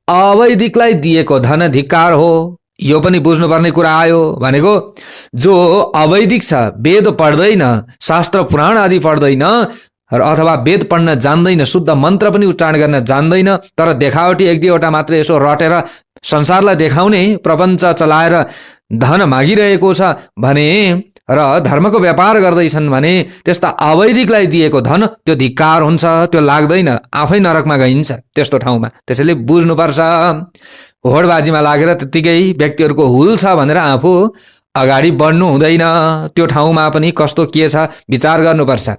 अवैदिकलाई दिएको धन धिक्कार हो। यो पनि बुझ्नुपर्ने कुरा आयो। भनेको जो अवैदिक छ, वेद पढ्दैन, शास्त्र पुराण आदि पढ्दैन अथवा वेद पढ्न जान्दैन, शुद्ध मन्त्र पनि उच्चारण गर्न जान्दैन, तर देखावटी एक दुईवटा मात्रै यसो रटेर संसारलाई देखाउने प्रपञ्च चलाएर धन मागिरहेको छ भने र धर्मको व्यापार गर्दैछन् भने त्यस्ता अवैदिकलाई दिएको धन त्यो धिक्कार हुन्छ। त्यो लाग्दैन, आफै नरकमा गइन्छ त्यस्तो ठाउँमा। त्यसैले बुझ्नुपर्छ। होडबाजीमा लागेर त्यत्तिकै व्यक्तिहरूको हुल छ भनेर आफू अगाडि बढ्नु हुँदैन। त्यो ठाउँमा पनि कस्तो के छ विचार गर्नुपर्छ।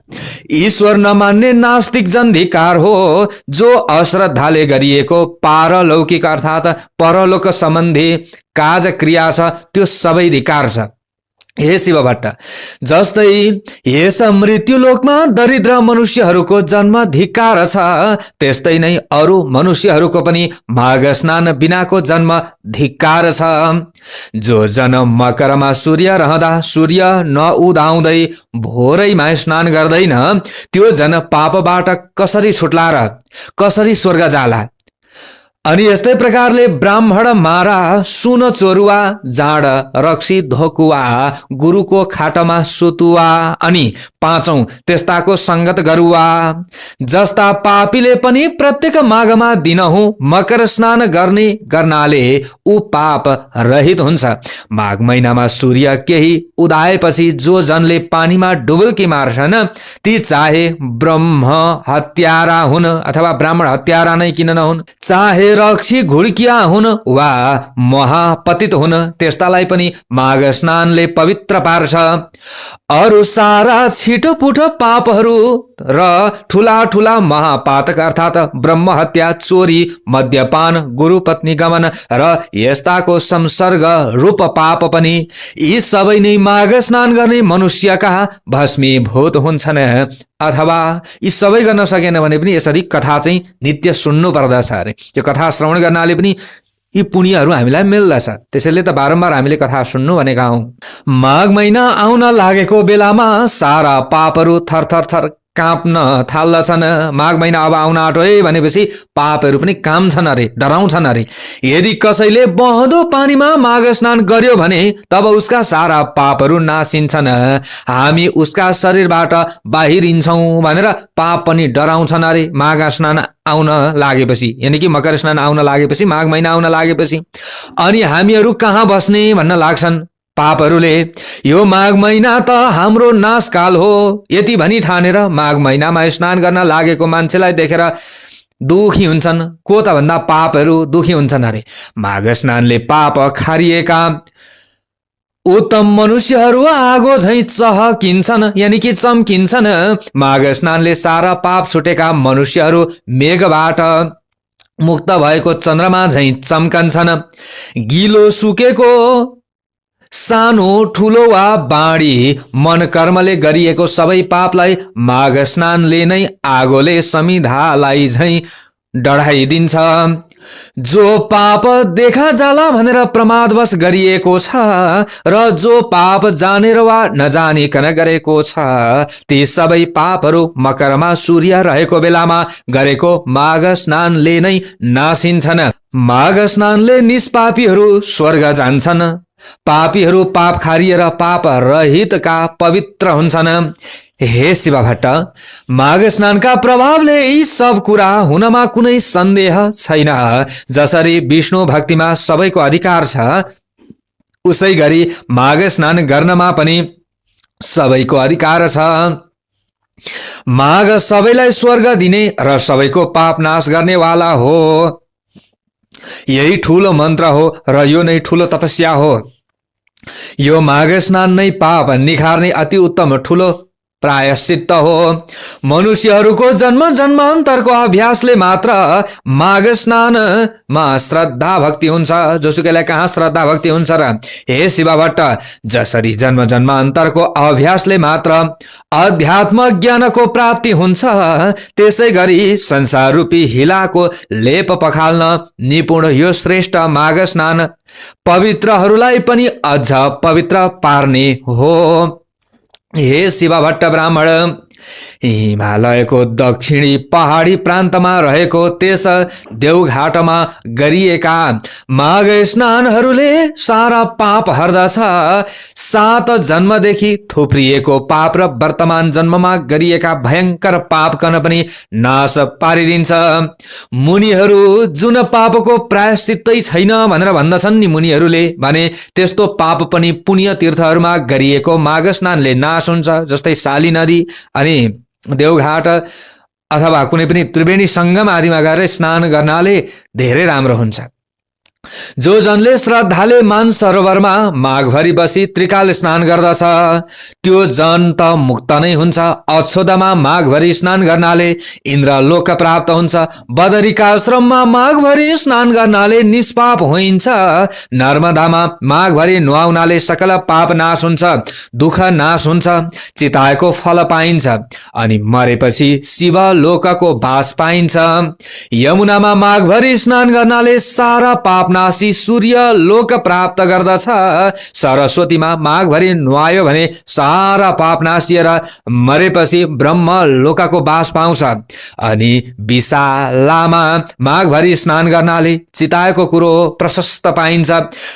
ईश्वर नमान्ने नास्तिक जन धिक्कार हो। जो अश्रद्धाले गरिएको पारलौकिक अर्थात् परलोक सम्बन्धी काज क्रिया छ त्यो सबै धिक्कार छ। हे शिव भट्ट, जस्तै यस मृत्युलोकमा दरिद्र मनुष्यहरूको जन्म धिक्कार छ, त्यस्तै नै अरू मनुष्यहरूको पनि माघ स्नान बिनाको जन्म धिक्कार छ। जो जन मकरमा सूर्य रहँदा सूर्य नउदाउँदै भोरैमा स्नान गर्दैन त्यो जन पापबाट कसरी छुट्ला र कसरी स्वर्ग जाला? अनि यस्तै प्रकारले ब्राह्मण मारा, सुन चोरुवा, जाँड रक्सी धोकुवा, गुरुको खाटमा सुतुवा, अनि पाँचौं त्यस्ताको संगत गरुवा जस्ता पापीले पनि प्रत्येक माघमा दिनहुँ मकर स्नान गर्ने गर्नाले ऊ पाप रहित हुन्छ। माघ महिनामा सूर्य केही उदाएपछि जो जनले पानीमा डुबुल्की मार्छन् ती चाहे ब्रह्म हत्यारा हुन् अथवा ब्राह्मण हत्यारा नै किन नहुन्, चाहे रक्सी घुड्किया हुन् वा महापतित हुन्, त्यस्तालाई पनि माघ स्नानले पवित्र पार्छ। अरू सारा छिटो पुटो पापहरू र ठुला ठुला महापातक अर्थात् ब्रह्म हत्या, चोरी, मद्यपान, गुरुपत्नी गमन र यस्ताको संसर्ग रूप पाप पनि यी सबै नै माघ स्नान गर्ने मनुष्यका भस्मीभूत हुन्छन्। अथवा यी सबै गर्न सकेन भने पनि यसरी कथा चाहिँ नित्य सुन्नु पर्दछ अरे। यो कथा श्रवण गर्नाले पनि यी पुण्यहरू हामीलाई मिल्दछ। त्यसैले त बारम्बार हामीले कथा सुन्नु भनेका हौं। माघ महिना आउन लागेको बेलामा सारा पापहरू थरथर थर काँप्न थाल्दछन्। माघ महिना अब आउन आँटो है भनेपछि पापहरू पनि काम्छन् अरे, डराउँछन् अरे। यदि कसैले बहदो पानीमा माघ स्नान गर्यो भने तब उसका सारा पापहरू नासिन्छन्। हामी उसका शरीरबाट बाहिरिन्छौँ भनेर पाप पनि डराउँछन् अरे माघ स्नान आउन लागेपछि, यानि कि मकर स्नान आउन लागेपछि, माघ महिना आउन लागेपछि। अनि हामीहरू कहाँ बस्ने भन्न लाग्छन् पापहरूले। यो माघ महिना त हाम्रो नाशकाल हो यति भनी ठानेर माघ महिनामा स्नान गर्न लागेको मान्छेलाई देखेर दुखी हुन्छन्। को त भन्दा पापहरू दुखी हुन्छन् अरे। माघ स्नानले पाप खारिएका उत्तम मनुष्यहरू आगो झैं चहकिन्छन्, यानि कि चम्किन्छन्। माघ स्नानले सारा पाप छुटेका मनुष्यहरू मेघबाट मुक्त भएको चन्द्रमा झैं चम्कन्छन्। गिलो सुकेको सानो ठुलो वा बाँडी मन कर्मले गरिएको सबै पापलाई माघ स्नानले नै आगोले समिधालाई झैं डढाइदिन्छ। जो पाप देखा जाला भनेर प्रमादवश गरिएको छ र जो पाप जानेर वा नजानिकन गरेको छ ती सबै पापहरू मकरमा सूर्य रहेको बेलामा गरेको माघ स्नानले नै नासिन्छन्। माघ स्नानले निष्पापीहरू स्वर्ग जान्छन्। पापीहरू पाप खारिएर पाप रहितका पवित्र हुन्छन्। हे शिव भट्ट, माघ स्नानका प्रभावले यी सब कुरा हुनमा कुनै सन्देह छैन। जसरी विष्णु भक्तिमा सबैको अधिकार छ उसै गरी माघ स्नान गर्नमा पनि सबैको अधिकार छ। माघ सबैलाई स्वर्ग दिने र सबैको पाप नाश गर्नेवाला हो। यही ठूलो मन्त्र हो र यो नै ठूलो तपस्या हो। यो माघ स्नान नै पाप निखार्ने अति उत्तम ठूलो प्रायश्चित्त हो। मनुष्यहरूको जन्म जन्मान्तरको अभ्यासले मात्र माघ स्नानमा श्रद्धा भक्ति हुन्छ। जोसुकैलाई कहाँ श्रद्धा भक्ति हुन्छ र? हे शिव भट्ट, जसरी जन्म जन्मान्तरको अभ्यासले मात्र अध्यात्म ज्ञानको प्राप्ति हुन्छ त्यसै गरी संसार रूपी हिलाको लेप पखाल्न निपुण यो श्रेष्ठ माघ स्नान पवित्रहरूलाई पनि अझ पवित्र पार्ने हो। हे शिव भट्ट ब्राह्मण, हिमालयको दक्षिणी पहाडी प्रान्तमा रहेको त्यस देवघाटमा गरिएका माघ स्नानहरूले सारा पाप हर्दछ। 7 जन्मदेखि थुप्रिएको पाप र वर्तमान जन्ममा गरिएका भयंकर पाप कन पनि नाश पारिदिन्छ। मुनिहरू जुन पापको प्रायश्चित्तै छैन भनेर भन्दछन् नि मुनिहरूले, भने त्यस्तो पाप पनि पुण्य तीर्थहरूमा गरिएको माघ स्नानले नाश हुन्छ। जस्तै शाली नदी अनि देवघाट अथवा कुनै पनि त्रिवेणी संगम आदिमा गएर स्नान गर्नाले धेरै राम्रो हुन्छ। जो जनले श्रद्धाले मान सरोवरमा माघभरि बसी त्रिकाल स्नान गर्दछ त्यो जन त मुक्त नै हुन्छ। अक्षोदमा माघभरि स्नान गर्नाले इन्द्र लोक प्राप्त हुन्छ। बदरीका आश्रममा माघभरि स्नान गर्नाले निष्पाप होइन्छ। नर्मदामा माघभरि नुहाउनाले सकल पाप नाश हुन्छ, दुःख नाश हुन्छ, चिताएको फल पाइन्छ अनि मरेपछि शिव लोकको बास पाइन्छ। यमुनामा माघभरि स्नान गर्नाले सारा पाप नासी सूर्य लोक प्राप्त गर्दछ। सरस्वतीमा माघभरि नुहायो भने सारा पाप नासिएर मरेपछि ब्रह्म लोकको बास पाउँछ। अनि विशालामा माघभरि स्नान गर्नाले चिताएको कुरो प्रशस्त पाइन्छ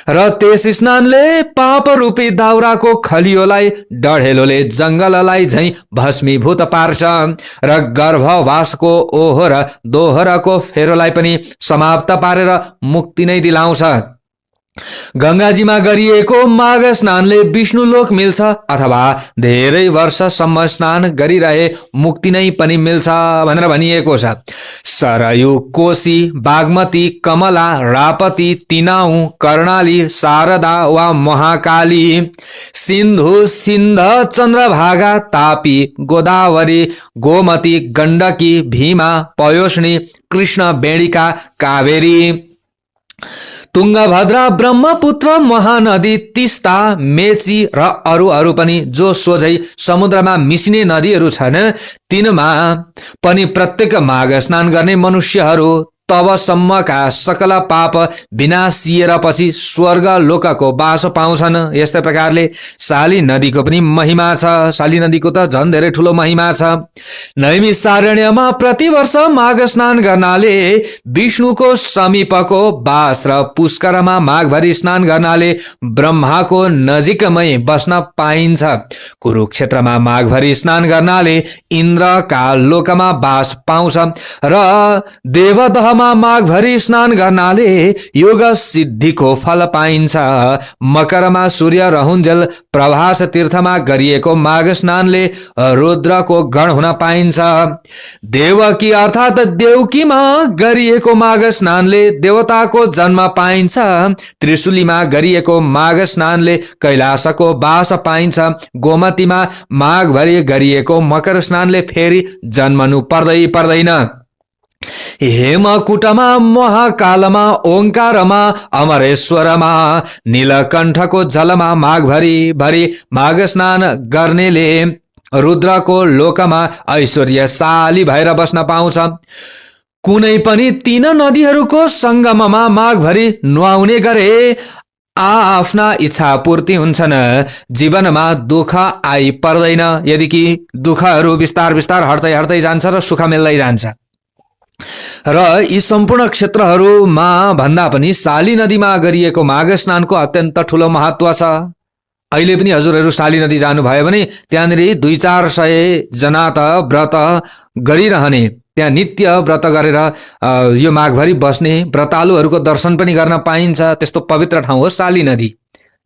र त्यस स्नानले पाप रूपी दाउराको खलियोलाई डढेलोले जङ्गललाई झैं भस्मीभूत पार्छ र गर्भवासको ओहोर दोहोरको फेरोलाई पनि समाप्त पारेर मुक्ति नै दिलाउँछ। गंगाजीमा गरिएको माघ स्नानले विष्णु लोक मिल्छ अथवा धेरै वर्षसम्म स्नान गरिरहे मुक्ति नै पनि मिल्छ भनेर भनिएको छ। सरयू, कोशी, बागमती, कमला, रापती, तिनाउ, कर्णाली, शारदा वा महाकाली, सिन्धु, सिन्ध, चन्द्रभागा, तापी, गोदावरी, गोमती, गण्डकी, भीमा, पयोष्णी, कृष्ण, बेडिका, कावेरी, तुङ्गभद्रा, ब्रह्मपुत्र, महानदी, तिस्ता, मेची र अरू पनि जो सोझै समुद्रमा मिसिने नदीहरू छन् तिनमा पनि प्रत्येक माघ स्नान गर्ने मनुष्यहरू तबसम्मका सकल पाप विनाशिएर पछि स्वर्ग लोकको बास पाउँछन्। यस्तै प्रकारले शाली नदीको पनि महिमा छ। शाली नदीको त झन् धेरै ठुलो महिमा छ। नैमिषारण्यमा प्रतिवर्ष माघ स्नान गर्नाले विष्णुको समीपको बास र पुष्करमा माघभरि स्नान गर्नाले ब्रह्माको नजिकमै बस्न पाइन्छ। कुरुक्षेत्रमा माघभरि स्नान गर्नाले इन्द्रका लोकमा बास पाउँछ र देवदह माघभरि स्नान गर्नाले योग सिद्धिको फल पाइन्छ। मकरमा सूर्य रहुन्जेल प्रभास तीर्थमा गरिएको माघ स्नानले रुद्रको गण हुन पाइन्छ। देवकी अर्थात देवकीमा गरिएको माघ स्नानले देवताको जन्म पाइन्छ। त्रिशुलीमा गरिएको माघ स्नानले कैलाशको बास पाइन्छ। गोमतीमा माघभरि गरिएको मकर स्नानले फेरि जन्मनु पर्दैन। हेमकुटमा, महाकालमा, ओंकारमा, अमरेश्वरमा, नीलकण्ठको जलमा माघभरि माघ स्नान गर्नेले रुद्रको लोकमा ऐश्वर्यशाली भएर बस्न पाउँछ। कुनै पनि तीन नदीहरूको संगममा माघभरि नुहाउने गरे आफ्ना इच्छा पूर्ति हुन्छन्। जीवनमा दुःख आइ पर्दैन। यदि कि दुःखहरू बिस्तार बिस्तार हट्दै जान्छ र सुख मिल्दै जान्छ। र यी सम्पूर्ण क्षेत्रहरूमा भन्दा पनि शाली नदीमा गरिएको माघ स्नानको अत्यन्त ठुलो महत्व छ। अहिले पनि हजुरहरू शाली नदी जानुभयो भने त्यहाँनिर 200-400 जना त व्रत गरिरहने, त्यहाँ नित्य व्रत गरेर यो माघभरि बस्ने व्रतालुहरूको दर्शन पनि गर्न पाइन्छ। त्यस्तो पवित्र ठाउँ हो शाली नदी।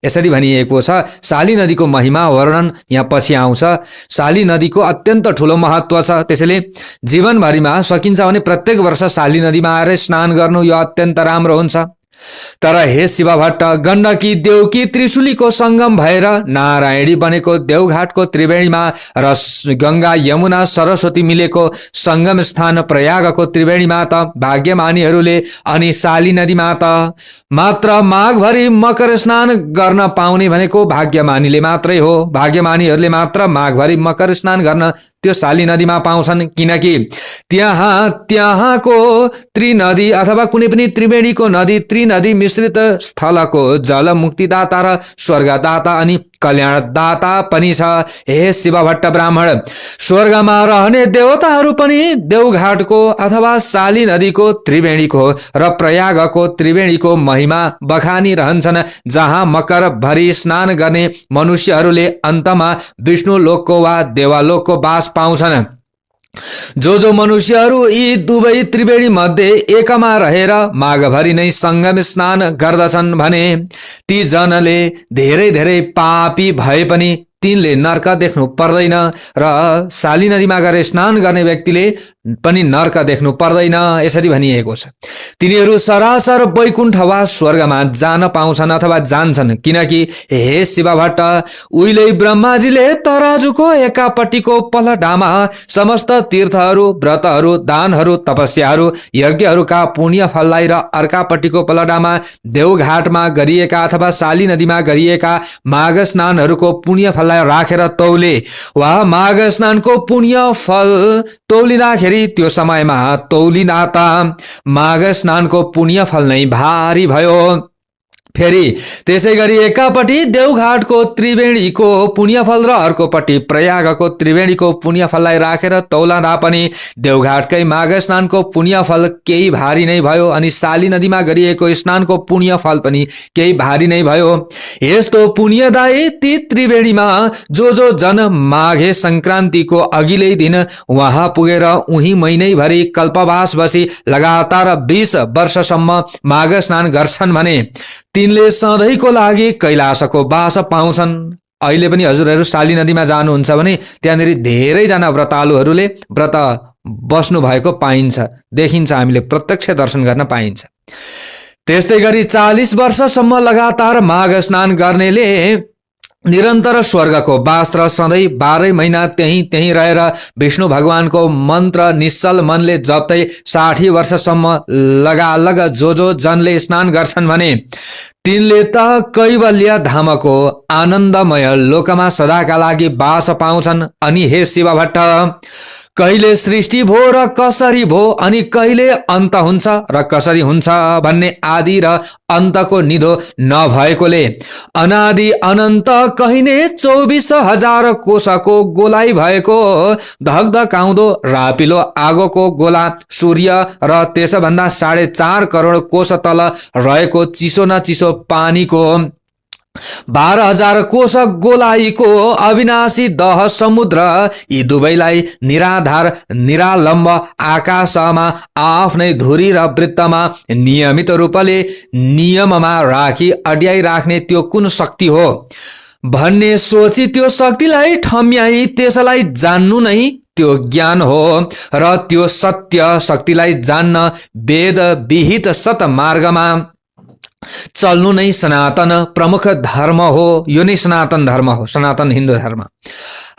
यसरी भनिएको छ। शाली नदीको महिमा वर्णन यहाँ पछि आउँछ। शाली नदीको अत्यन्त ठुलो महत्व छ। त्यसैले जीवनभरिमा सकिन्छ भने प्रत्येक वर्ष शाली नदीमा आएर स्नान गर्नु यो अत्यन्त राम्रो हुन्छ। तर हे शिव भट्ट, गण्डकी, देवकी, त्रिशुलीको संगम भएर नारायणी बनेको देवघाटको त्रिवेणीमा र गंगा, यमुना, सरस्वती मिलेको संगम स्थान प्रयागको त्रिवेणीमा त भाग्यमानीहरूले अनि शाली नदीमा त मात्र माघभरि मकर स्नान गर्न पाउने भनेको भाग्यमानीले मात्रै हो। भाग्यमानीहरूले मात्र माघभरि मकर स्नान गर्न त्यो शाली नदीमा पाउँछन्। किनकि त्यहाँको त्रिनदी अथवा कुनै पनि त्रिवेणीको नदी, त्रिनदी मिश्रित स्थलको जल मुक्तिदाता र स्वर्गदाता अनि कल्याणदाता पनि छ। हे शिव भट्ट ब्राह्मण, स्वर्गमा रहने देवताहरू पनि देवघाटको अथवा शाली नदीको त्रिवेणीको र प्रयागको त्रिवेणीको महिमा बखानी रहन्छन्, जहाँ मकर भरि स्नान गर्ने मनुष्यहरूले अन्तमा विष्णु लोकको वा देवालोकको बास पाउँछन्। जो मनुष्यहरू यी दुवै त्रिवेणी मध्ये एकमा रहेर माघभरि नै संगम स्नान गर्दछन् भने ती जनले धेरै पापी भए पनि तिनले नर्क देख्नु पर्दैन र शाली नदीमा गएर स्नान गर्ने व्यक्तिले पनि नर्क देख्नु पर्दैन। यसरी भनिएको छ। तिनीहरू सरासर वैकुण्ठ वा स्वर्गमा जान पाउँछन् अथवा जान्छन्, किनकि हे शिव भट्ट, उहिले ब्रह्माजीले तराजुको एकापट्टिको पलडामा समस्त तीर्थहरू, व्रतहरू, दानहरू, तपस्याहरू, यज्ञहरूका पुण्य फललाई र अर्कापट्टिको पलडामा देवघाटमा गरिएका अथवा शाली नदीमा गरिएका माघ स्नानहरूको पुण्य फललाई राखेर तौले वा माघ स्नानको पुण्य फल तौलिँदाखेरि त्यो समयमा तौलिनाता माघ स्नानको पुण्य फल नै भारी भयो। फेरि त्यसै गरी एकापट्टि देवघाटको त्रिवेणीको पुण्यफल र अर्कोपट्टि प्रयागको त्रिवेणीको पुण्यफललाई राखेर तौलाँदा पनि देवघाटकै माघ स्नानको पुण्यफल केही भारी नै भयो अनि शाली नदीमा गरिएको स्नानको पुण्यफल पनि केही भारी नै भयो। यस्तो पुण्यदायी ती त्रिवेणीमा जो जन माघे सङ्क्रान्तिको अघिल्लै दिन वहाँ पुगेर उही महिनैभरि कल्पवास बसी लगातार 20 वर्षसम्म माघ स्नान गर्छन् भने तिनले सधैँको लागि कैलाशको बास पाउँछन्। अहिले पनि हजुरहरू शाली नदीमा जानुहुन्छ भने त्यहाँनिर धेरैजना व्रतालुहरूले व्रत बस्नु भएको पाइन्छ, देखिन्छ, हामीले प्रत्यक्ष दर्शन गर्न पाइन्छ। त्यस्तै गरी 40 वर्षसम्म लगातार माघ स्नान गर्नेले निरन्तर स्वर्गको वास र सधैँ 12 महिना त्यहीँ रहेर विष्णु भगवानको मन्त्र निश्चल मनले जप्दै 60 वर्षसम्म लगालग जो जनले स्नान गर्छन् भने तिनले त कैवल्य धामको आनन्दमय लोकमा सदाका लागि बास पाउँछन्। अनि हे शिव भट्ट, कहिले सृष्टि भो र कसरी भो अनि कहिले अन्त हुन्छ र कसरी हुन्छ भन्ने आदि र अन्तको निधो नभएकोले अनादि अनन्त कहिने 24,000 कोशको गोलाइ भएको धकधकाउँदो रापिलो आगोको गोला सूर्य र त्यसभन्दा 4.5 करोड कोश तल रहेको चिसो न चिसो पानीको 12,000 कोश गोलाइको अविनाशी दह समुद्र, यी दुवैलाई निराधार निरालम्ब आकाशमा आफ्नै धुरी र वृत्तमा नियमित रूपले नियममा राखी अड्याइ राख्ने त्यो कुन शक्ति हो भन्ने सोची त्यो शक्तिलाई ठम्याई त्यसलाई जान्नु नै त्यो ज्ञान हो र त्यो सत्य शक्तिलाई जान्न वेद विहित सत मार्गमा चल्नु नै सनातन प्रमुख धर्म हो। यो नै सनातन धर्म हो, सनातन हिन्दू धर्म।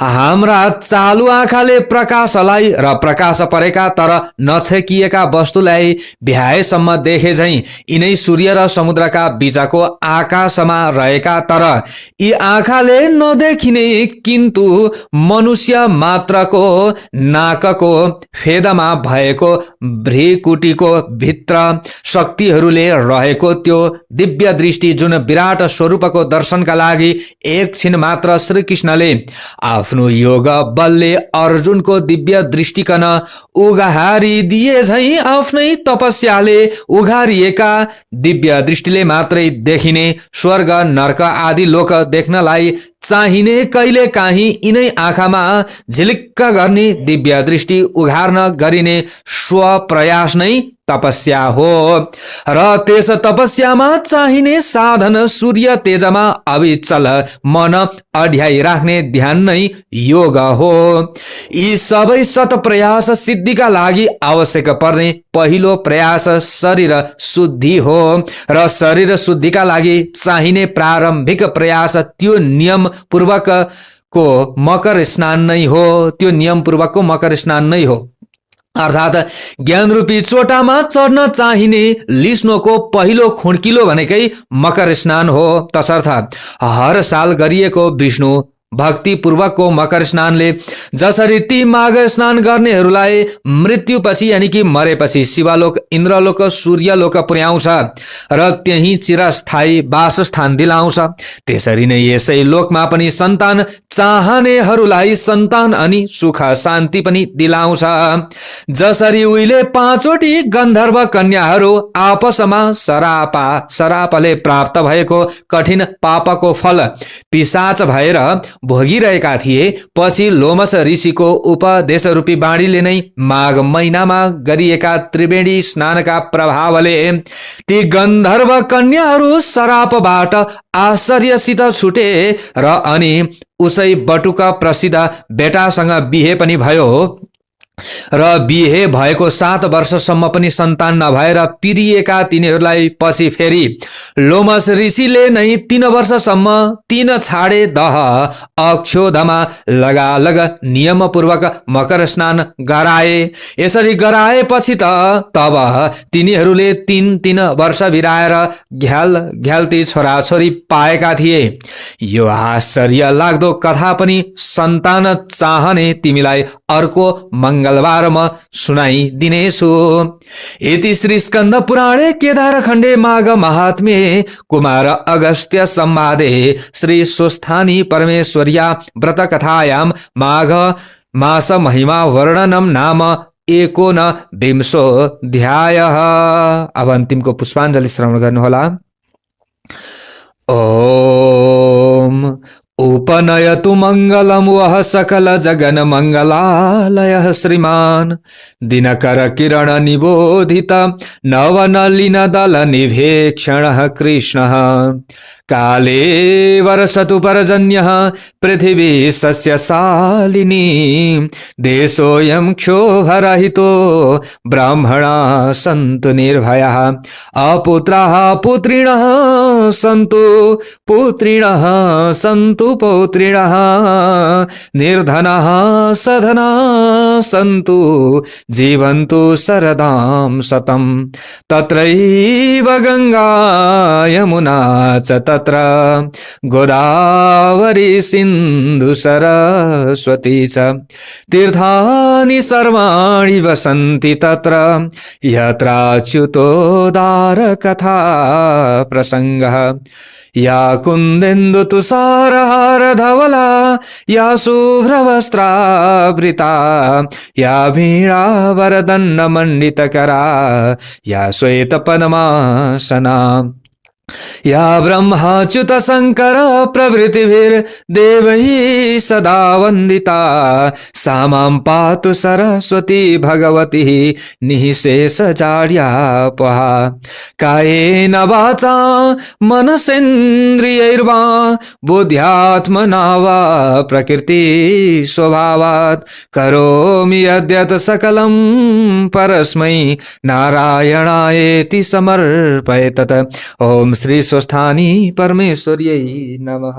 हाम्रा चालु आँखाले प्रकाशलाई र प्रकाश परेका तर नछेकिएका वस्तुलाई भ्याएसम्म देखे झैं यिनै सूर्य र समुद्रका बीचको आकाशमा रहेका तर यी आँखाले नदेखिने किन्तु मनुष्य मात्रको नाकको फेदमा भएको भ्रिकुटीको भित्र शक्तिहरूले रहेको त्यो दिव्य दृष्टि जुन विराट स्वरूपको दर्शनका लागि एकछिन मात्र श्रीकृष्णले आफ्नो योग बलले अर्जुनको दिव्य दृष्टिकन उघारी दिए झैं आफ्नै तपस्याले उघारिएका दिव्य दृष्टिले मात्रै देखिने स्वर्ग नर्क आदि लोक देख्नलाई चाहिने कहिले काहीँ यिनै आँखामा झिलिक्क गर्ने दिव्य दृष्टि उघार्न गरिने स्वप्रयास नै तपस्या हो र त्यस तपस्यामा चाहिने साधन सूर्य तेजमा अविचल मन अड्याइ राख्ने ध्यान नै योग हो। यी सबै सत प्रयास सिद्धिका लागि आवश्यक पर्ने पहिलो प्रयास शरीर शुद्धि हो र शरीर शुद्धिका लागि चाहिने प्रारम्भिक प्रयास त्यो नियम पूर्वकको मकर स्नान नै हो। त्यो नियम पूर्वकको मकर स्नान नै हो, अर्थात् ज्ञानरूपी चोटामा चढ्न चाहिने लिस्नोको पहिलो खुड्किलो भनेकै मकर स्नान हो। तसर्थ हर साल गरिएको विष्णु भक्तिपूर्वकको मकर स्नानले जसरी ती माघ स्नान गर्नेहरूलाई मृत्युपछि यानि कि मरेपछि शिवलोक, इन्द्रलोक, सूर्यलोक पुर्याउँछ र त्यही चिरस्थायी वासस्थान दिलाउँछ, त्यसरी नै यसै लोकमा पनि सन्तान चाहनेहरूलाई सन्तान अनि सुख शान्ति पनि दिलाउँछ। जसरी उहिले 5वटी गन्धर्व कन्याहरू आपसमा सरापले प्राप्त भएको कठिन पापको फल पिशाच भएर भोगिरहेका थिए, पछि लोमस ऋषिको उपदेश रूपी बाणीले नै माघ महिनामा गरिएका त्रिवेणी स्नानका प्रभावले ती गन्धर्व कन्याहरू सरापबाट आश्चर्यसित छुटे र अनि उसै बटुका प्रसिद्ध बेटासँग बिहे पनि भयो। र बिहे भएको 7 वर्षसम्म पनि सन्तान नभएर पिरिएका तिनीहरूलाई पछि फेरि लोमस ऋषिले नै 3 वर्षसम्म 3 छाडे दह अक्षोधमा लगालग नियमपूर्वक मकर स्नान गराए। यसरी गराएपछि तब तिनीहरूले 3 वर्ष बिराएर घ्याल घ्याल्ती छोराछोरी पाएका थिए। यो आश्चर्य लाग्दो कथा पनि सन्तान चाहने तिमीलाई अर्को मंगलबार म सुनाइदिनेछु। इति श्री स्कन्द पुराणे केदारखण्डे माघ महात्म्ये कुमार अगस्त्य संवादे श्री स्वस्थानी परमेश्वर्या व्रत कथायां माघ मास महिमा वर्णनम नाम 19विंशोऽध्यायः। अब अन्तिमको पुष्पाञ्जलि श्रवण गर्नुहोला। ओम उपनयतु मंगलम वह सकल जगन मंगलालय श्रीमान दिनकर किरण निबोधित नवनलिन दल निभेक्षण कृष्ण काले वर्षतु परजन्य पृथिवी सस्यशालिनी देशोऽयं क्षोभरहितो ब्राह्मणा सन्तु निर्भयाः अपुत्राः पुत्रिणः सन्तु पुत्रिणः सन्तु पौत्रिणः निर्धनः सधना सन्तु जीवन्तु शरदां शतं तत्रैव गंगा यमुना च तत्र गोदावरी सिन्धु सरस्वती च तीर्थानि सर्वाणि वसन्ति तत्र यत्राच्युतोदार कथा प्रसंगः या कुन्देन्दु तुषारहार धवला या शुभ्रवस्त्रावृता या वीणा वरदण्ड मंडितकरा या श्वेतपद्मासना या ब्रह्माच्युत शंकर प्रभृतिभिर्देवैः सदा वन्दिता सा मां पातु सरस्वती भगवती निःशेषजाड्यापहा कायेन वाचा मनसेन्द्रियैर्वा बुद्ध्यात्मना वा प्रकृति स्वभावात् करोमि यद्यत् सकलं परस्मै नारायणायेति समर्पयेत्। ओम श्री स्वस्थानी परमेश्वर्यै नमः।